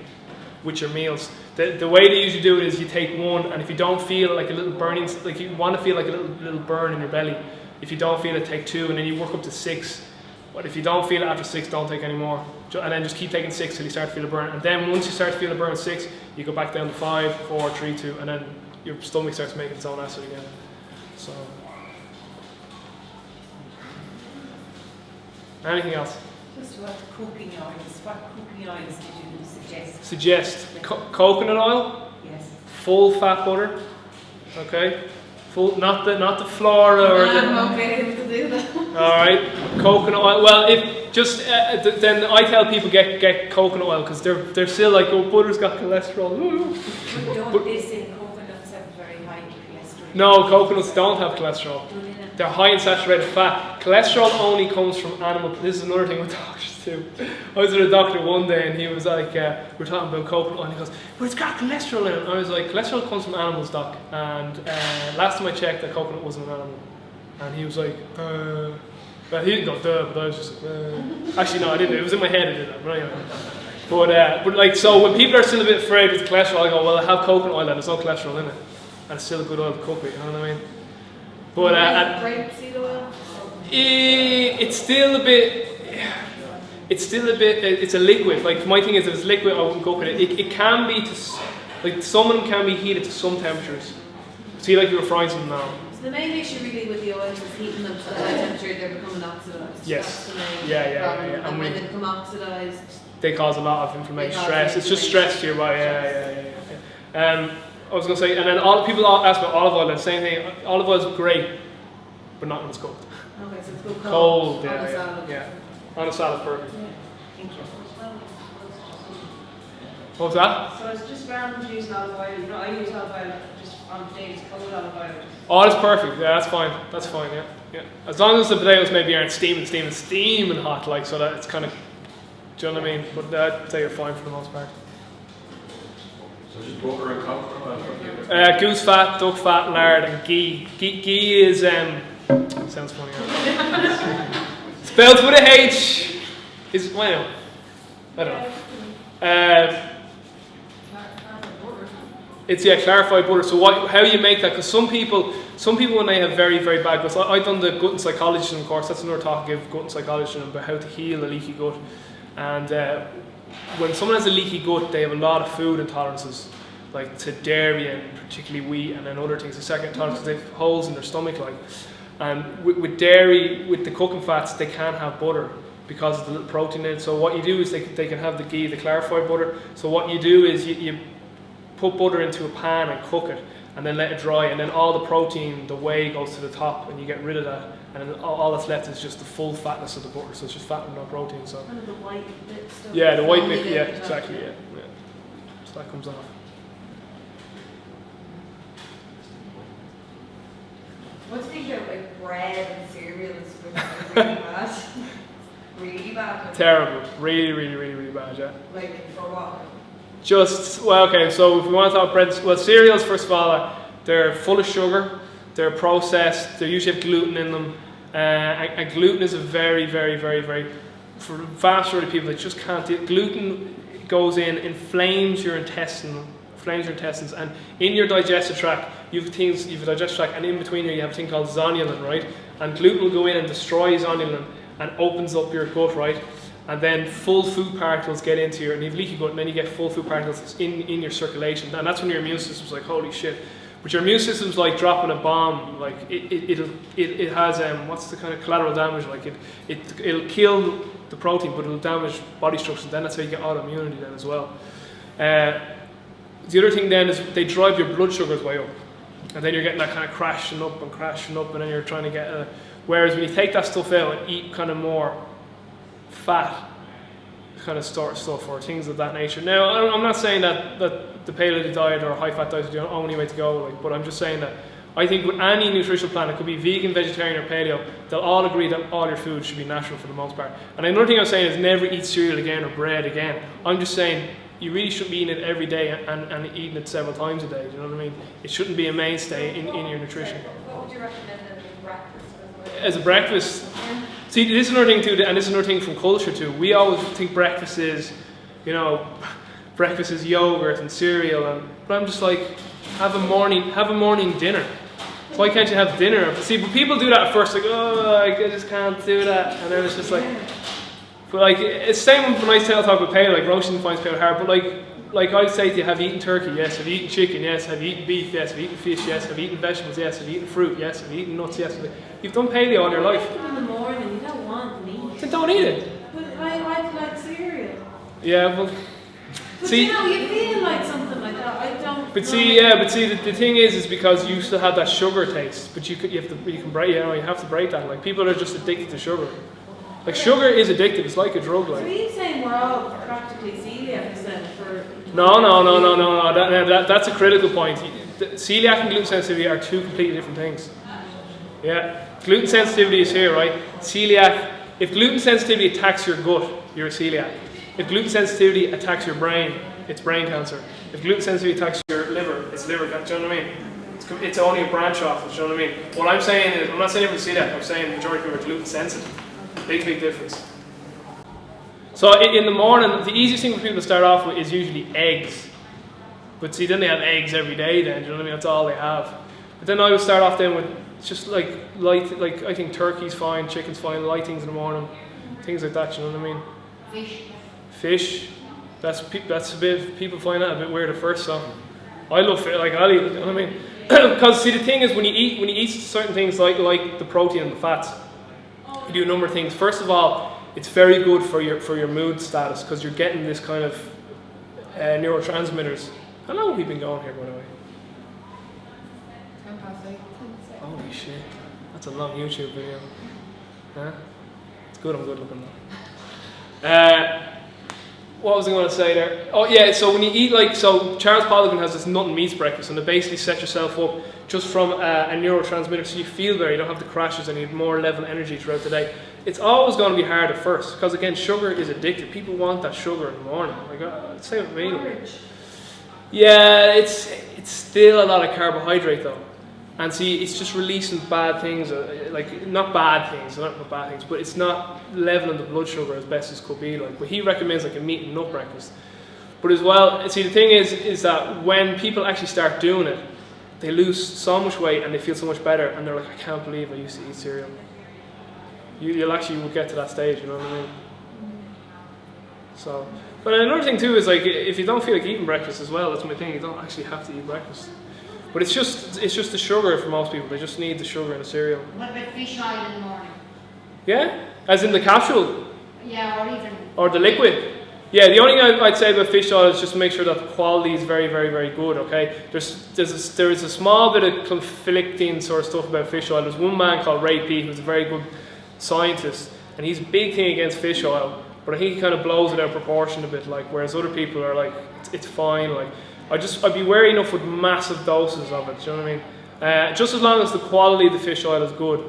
with your meals. The way they usually do it is you take one, and if you don't feel like a little burning, like you want to feel like a little burn in your belly. If you don't feel it, take 2, and then you work up to 6. But if you don't feel it after 6, don't take any more. And then just keep taking 6 till you start to feel a burn. And then once you start to feel a burn at 6, you go back down to 5, 4, 3, 2, and then your stomach starts making its own acid again. So, anything else? Just what cooking oils. What cooking oils did you suggest? Coconut oil? Yes. full fat butter, okay? Full, not the Flora or the. I'm okay able to do that. All right, coconut oil. Well, if just then I tell people get coconut oil because they're still like, oh, butter's got cholesterol. But don't they say coconuts have very high cholesterol? No, coconuts don't have cholesterol. Don't need it. They're high in saturated fat. Cholesterol only comes from animal. This is another thing with doctors too. I was with a doctor one day and he was like, we're talking about coconut oil and he goes, well, it's got cholesterol in it. And I was like, cholesterol comes from animals, doc. And last time I checked, that coconut wasn't an animal. And he was like, well, he didn't go, duh, but I was just like, Actually, no, I didn't. It was in my head I did that. But anyway. But like, so when people are still a bit afraid with cholesterol, I go, well, I have coconut oil and there's no cholesterol in it. And it's still a good oil to cook with, you know what I mean? But Grapeseed oil? it's still a bit. It's a liquid. Like my thing is, if it's liquid, I wouldn't cook with it. It can be like someone can be heated to some temperatures. See, like you were frying something now. So the main issue really with the oils is heating them to a high temperature, they're becoming oxidised. Yes. That's the main Yeah. problem. And And when they become oxidised, they cause a lot of inflammation, They cause stress. It's just inflammation. stress to your body. Yeah. I was gonna say, and then all people ask about olive oil. And the same thing. Olive oil is great, but not when it's cooked. okay, so it's good Cold, on yeah, the salad. yeah. On a salad, perfect. Thank you. What was that? So it's just random to use olive oil. You know, I use olive oil just on days, cold olive oil. Oh, that's perfect. Yeah, that's fine. That's fine. Yeah. As long as the potatoes maybe aren't steaming hot, like so that it's kind of. Do you know what I mean? But I'd say you're fine for the most part. So just butter and coconut oil. Goose fat, duck fat, lard, and ghee. Ghee is sounds funny. Huh? Spelled with a H. Is well, I don't know. It's clarified butter. So how you make that? Because some people when they have very very bad guts. I've done the gut and psychology in course. That's another talk I give gut and psychology about how to heal a leaky gut. And when someone has a leaky gut, they have a lot of food intolerances, like to dairy and particularly wheat, and then other things. The second intolerance, they have holes in their stomach, like. And with dairy, with the cooking fats, they can't have butter because of the little protein in it. So what you do is they can have the ghee, the clarified butter. So what you do is you put butter into a pan and cook it, and then let it dry, and then all the protein, the whey goes to the top, and you get rid of that, and then all that's left is just the full fatness of the butter. So it's just fat and no protein. So Kind of the white bit stuff. yeah, the white bit, Only yeah, bit at the top, exactly, yeah. So that comes off. What do you think about like bread and cereals, which are really bad? Really bad. Terrible, really bad, yeah. Like for what? Okay, so if we want to talk bread, well, cereals, first of all, they're full of sugar, they're processed, they usually have gluten in them, and gluten is a very, for vast majority of people that just can't do it. Gluten goes in, inflames your intestines, and in your digestive tract, you have a digestive tract, and in between you have a thing called zonulin, right? And gluten will go in and destroy zonulin and opens up your gut, right? And then full food particles get into and you have leaky gut, and then you get full food particles in your circulation, and that's when your immune system's like, holy shit. But your immune system's like dropping a bomb, like it has what's the kind of collateral damage, like it'll kill the protein, but it'll damage body structures, and then that's how you get autoimmunity then as well. The other thing then is they drive your blood sugars way up, and then you're getting that kind of crashing up, and then you're trying to get whereas when you take that stuff out and eat kind of more fat kind of stuff or things of that nature. Now, I'm not saying that the paleo diet or high fat diet is the only way to go, like, but I'm just saying that I think with any nutritional plan, it could be vegan, vegetarian, or paleo, they'll all agree that all your food should be natural for the most part. And another thing I'm saying is never eat cereal again or bread again. I'm just saying you really should be eating it every day and eating it several times a day. Do you know what I mean? It shouldn't be a mainstay in your nutrition. What would you recommend as a breakfast? As a breakfast, see, this is another thing too, and this is another thing from culture too. We always think breakfast is, yogurt and cereal, but I'm just like, have a morning dinner. So why can't you have dinner? See, but people do that at first, like, oh, I just can't do that, and then it's just like, but like, it's the same when I talk about paleo, like Roshan finds paleo hard, but like I say to you, have you eaten turkey? Yes. Have you eaten chicken? Yes. Have you eaten beef? Yes. Have you eaten fish? Yes. Have you eaten vegetables? Yes. Have you eaten fruit? Yes. Have you eaten nuts? Yes. You've done paleo all your life. In the morning, you don't want meat. Then don't eat it. But I like cereal. Yeah, well, But see, you feel like something like that. I don't. But see, the thing is because you still have that sugar taste, but you can break, you have to break that. Like people are just addicted to sugar. Like sugar is addictive. It's like a drug. So Like. are you saying we're all practically celiac then for? No. That's a critical point. Celiac and gluten sensitivity are two completely different things. Yeah, gluten sensitivity is here, right? Celiac. If gluten sensitivity attacks your gut, you're a celiac. If gluten sensitivity attacks your brain, it's brain cancer. If gluten sensitivity attacks your liver, it's liver cancer. Do you know what I mean? It's only a branch off it. Do you know what I mean? What I'm saying is, I'm not saying everyone's celiac. I'm saying the majority of people are gluten sensitive. Big difference. So in the morning, the easiest thing for people to start off with is usually eggs. But see, then they have eggs every day. Then, do you know what I mean? That's all they have. But then I would start off then with just like light, like I think turkey's fine, chicken's fine, light things in the morning, things like that. Do you know what I mean? Fish. That's a bit. People find that a bit weird at first. So I love fish. Like I'll eat it. You know what I mean? Because see, the thing is when you eat certain things like the protein and the fats, you do a number of things. First of all, it's very good for your mood status because you're getting this kind of neurotransmitters. How long have we been going here, by the way? 8. Holy shit, that's a long YouTube video. Huh? It's good. I'm good looking though. What was I going to say there? Oh yeah, so when you eat Charles Poliquin has this nut and meats breakfast, and it basically sets yourself up just from a neurotransmitter, so you feel better, you don't have the crashes, and you have more level energy throughout the day. It's always going to be hard at first, because again, sugar is addictive. People want that sugar in the morning. Like, same with me. Yeah, it's still a lot of carbohydrate though. And see, it's just releasing bad things, not bad things, but it's not leveling the blood sugar as best as could be. Like, but he recommends like a meat and nut breakfast. But as well, see, the thing is that when people actually start doing it, they lose so much weight and they feel so much better, and they're like, I can't believe I used to eat cereal. You'll get to that stage, you know what I mean? So, but another thing too is like, if you don't feel like eating breakfast as well, that's my thing. You don't actually have to eat breakfast. But it's just the sugar for most people. They just need the sugar in a cereal. What about fish oil in the morning? Yeah, as in the capsule. Yeah, or even. Or the liquid. Yeah, the only thing I'd say about fish oil is just make sure that the quality is very, very, very good. Okay, there is a small bit of conflicting sort of stuff about fish oil. There's one man called Ray P, who's a very good scientist, and he's a big thing against fish oil. But I think he kind of blows it out of proportion a bit. Like, whereas other people are like, it's fine. Like, I'd be wary enough with massive doses of it, do you know what I mean? Just as long as the quality of the fish oil is good.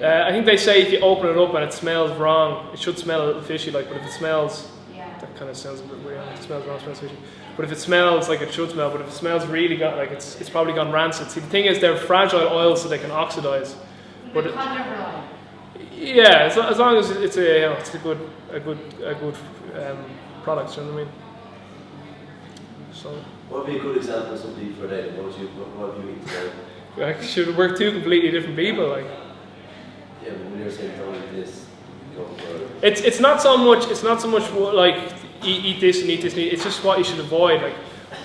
I think they say if you open it up and it smells wrong, it should smell a little fishy, like, but if it smells, that kind of sounds a bit weird, it smells wrong, it smells fishy. But if it smells like it should smell, but if it smells really it's probably gone rancid. See, the thing is they're fragile oils so they can oxidize. But yeah, as long as it's a good product, do you know what I mean? So. What would be a good example of something for that? What have you eaten today? Should we're two completely different people, like. Yeah, but when you're saying don't eat this, go for it. It's not so much like eat this and eat this and eat. It's just what you should avoid. Like,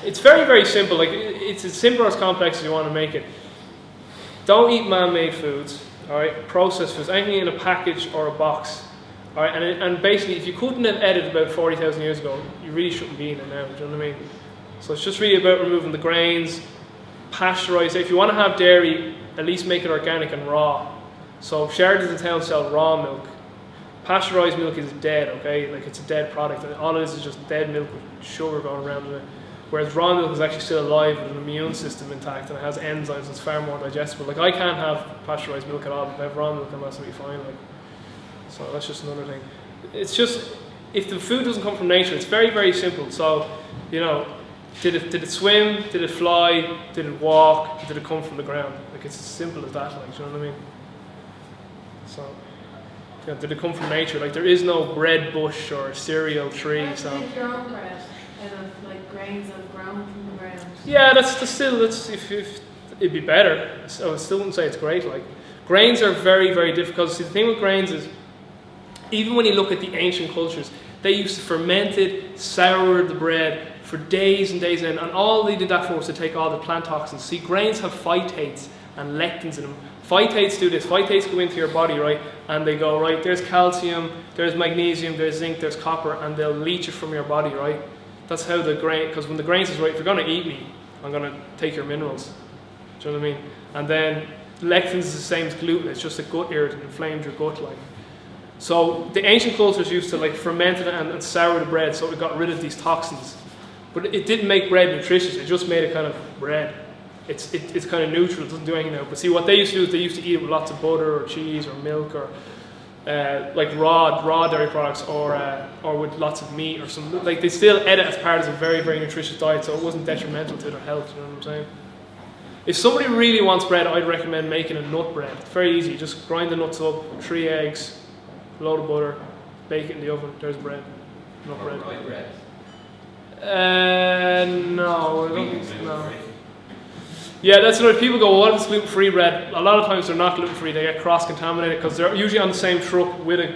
it's very, very simple. Like, it's as simple or as complex as you want to make it. Don't eat man-made foods. All right, processed foods, anything in a package or a box. All right, and basically, if you couldn't have edited about 40,000 years ago, you really shouldn't be eating it now. Do you know what I mean? So it's just really about removing the grains, pasteurised. If you want to have dairy, at least make it organic and raw. So Sheridan's in town sell raw milk. Pasteurised milk is dead, okay? Like, it's a dead product. And all it is just dead milk with sugar going around in it. Whereas raw milk is actually still alive with an immune system intact, and it has enzymes, it's far more digestible. Like, I can't have pasteurised milk at all, but if I have raw milk, I'm absolutely fine. Like, so that's just another thing. It's just, if the food doesn't come from nature, it's very, very simple. So, you know, did it swim? Did it fly? Did it walk? Did it come from the ground? Like, it's as simple as that, like, do you know what I mean? So, you know, did it come from nature? Like, there is no bread bush or cereal tree. So. Make your own bread out of like grains that have grown from the ground. Yeah, that's if it'd be better. So I still wouldn't say it's great. Like, grains are very, very difficult. See, the thing with grains is, even when you look at the ancient cultures, they used to ferment it, sour the bread for days and days, and all they did that for was to take all the plant toxins. See, grains have phytates and lectins in them. Phytates do this. Phytates go into your body, right, and they go, right, there's calcium, there's magnesium, there's zinc, there's copper, and they'll leach it from your body, right? That's how the grain, because when the grains is right, if you're going to eat me, I'm going to take your minerals. Do you know what I mean? And then lectins is the same as gluten. It's just a gut irritant, inflamed your gut like. So the ancient cultures used to like ferment it and sour the bread, so it got rid of these toxins. But it didn't make bread nutritious. It just made it kind of bread. It's kind of neutral. It doesn't do anything now. But see, what they used to do is they used to eat it with lots of butter or cheese or milk or like raw dairy products or with lots of meat or something. Like they still ate it as part of a very, very nutritious diet, so it wasn't detrimental to their health. You know what I'm saying? If somebody really wants bread, I'd recommend making a nut bread. It's very easy. Just grind the nuts up, 3 eggs, a load of butter, bake it in the oven. There's bread. Nut bread. White bread. No, I don't think no. Yeah, that's what people go, well, what if it's gluten-free bread? A lot of times they're not gluten-free, they get cross-contaminated because they're usually on the same truck with a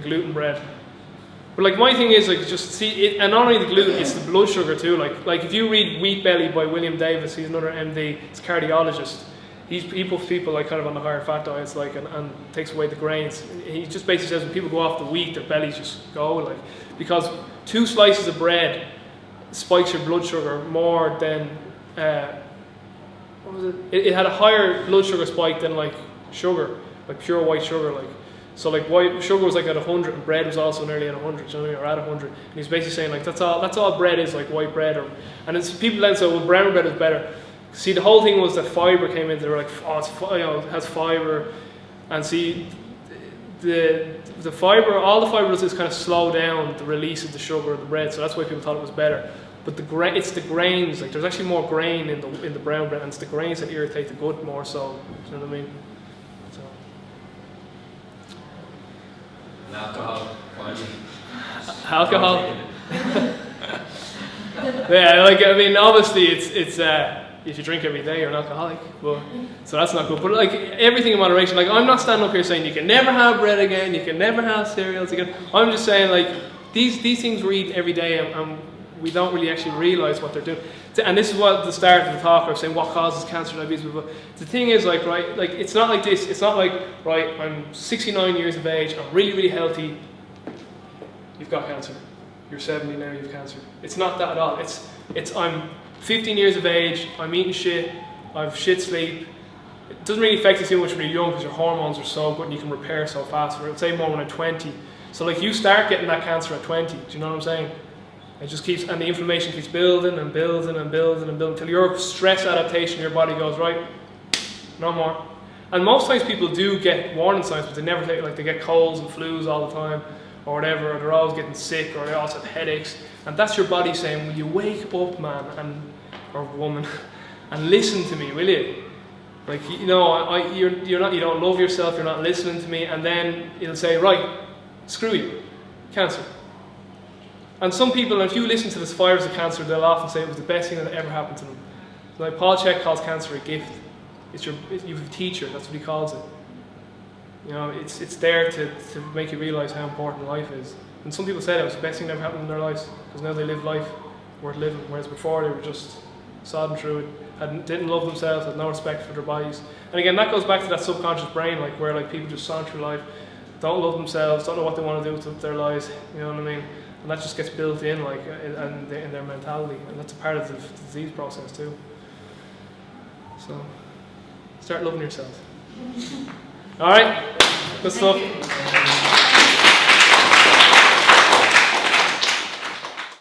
gluten bread. But like my thing is like just see it, and not only the gluten, it's the blood sugar too. Like if you read Wheat Belly by William Davis, he's another MD, he's a cardiologist. He puts people like kind of on the higher fat diets like and takes away the grains. He just basically says when people go off the wheat, their bellies just go like, because 2 slices of bread spikes your blood sugar more than what was it? It had a higher blood sugar spike than like sugar, like pure white sugar like. So like white sugar was like at 100 and bread was also nearly at 100, you know what I mean, or at 100. And he's basically saying like that's all bread is, like white bread, and it's people then say well brown bread is better. See, the whole thing was that fiber came in. They were like, oh, it has fiber, and see, the fiber, all the fiber does is kind of slow down the release of the sugar of the bread. So that's why people thought it was better. But it's the grains. Like there's actually more grain in the brown bread, and it's the grains that irritate the gut more. So you know what I mean? So. And alcohol. Alcohol. Yeah, like I mean, obviously it's if you drink every day, you're an alcoholic. But so that's not good. But like everything in moderation. Like I'm not standing up here saying you can never have bread again, you can never have cereals again. I'm just saying like these things we're eating every day, and we don't really actually realize what they're doing. And this is what the start of the talk I was saying, what causes cancer, diabetes, blah, blah. The thing is like, right, like it's not like this. It's not like, right, I'm 69 years of age, I'm really, really healthy. You've got cancer. You're 70 now, you have cancer. It's not that at all. It's I'm 15 years of age, I'm eating shit, I have shit sleep. It doesn't really affect you too much when you're young because your hormones are so good and you can repair so fast. I would say more when I'm 20. So like you start getting that cancer at 20, do you know what I'm saying? It just keeps, and the inflammation keeps building and building and building and building until your stress adaptation, your body goes, right, no more. And most times people do get warning signs, but they never take, like they get colds and flus all the time or whatever, or they're always getting sick, or they also have headaches. And that's your body saying, will you wake up, man, or woman, and listen to me, will you? Like, you know, you don't love yourself, you're not listening to me, and then it'll say, right, screw you, cancer. And some people, if you listen to the survivors of cancer, they'll often say it was the best thing that ever happened to them. So like Paul Chek calls cancer a gift. You have a teacher, that's what he calls it. You know, it's there to make you realise how important life is. And some people said it was the best thing that ever happened in their lives, because now they live life worth living, whereas before they were just sodding through it, didn't love themselves, had no respect for their bodies. And again, that goes back to that subconscious brain, like where like people just sawn through life, don't love themselves, don't know what they want to do with their lives, you know what I mean? And that just gets built in, like, in their mentality, and that's a part of the disease process too. So, start loving yourself. All right, good stuff.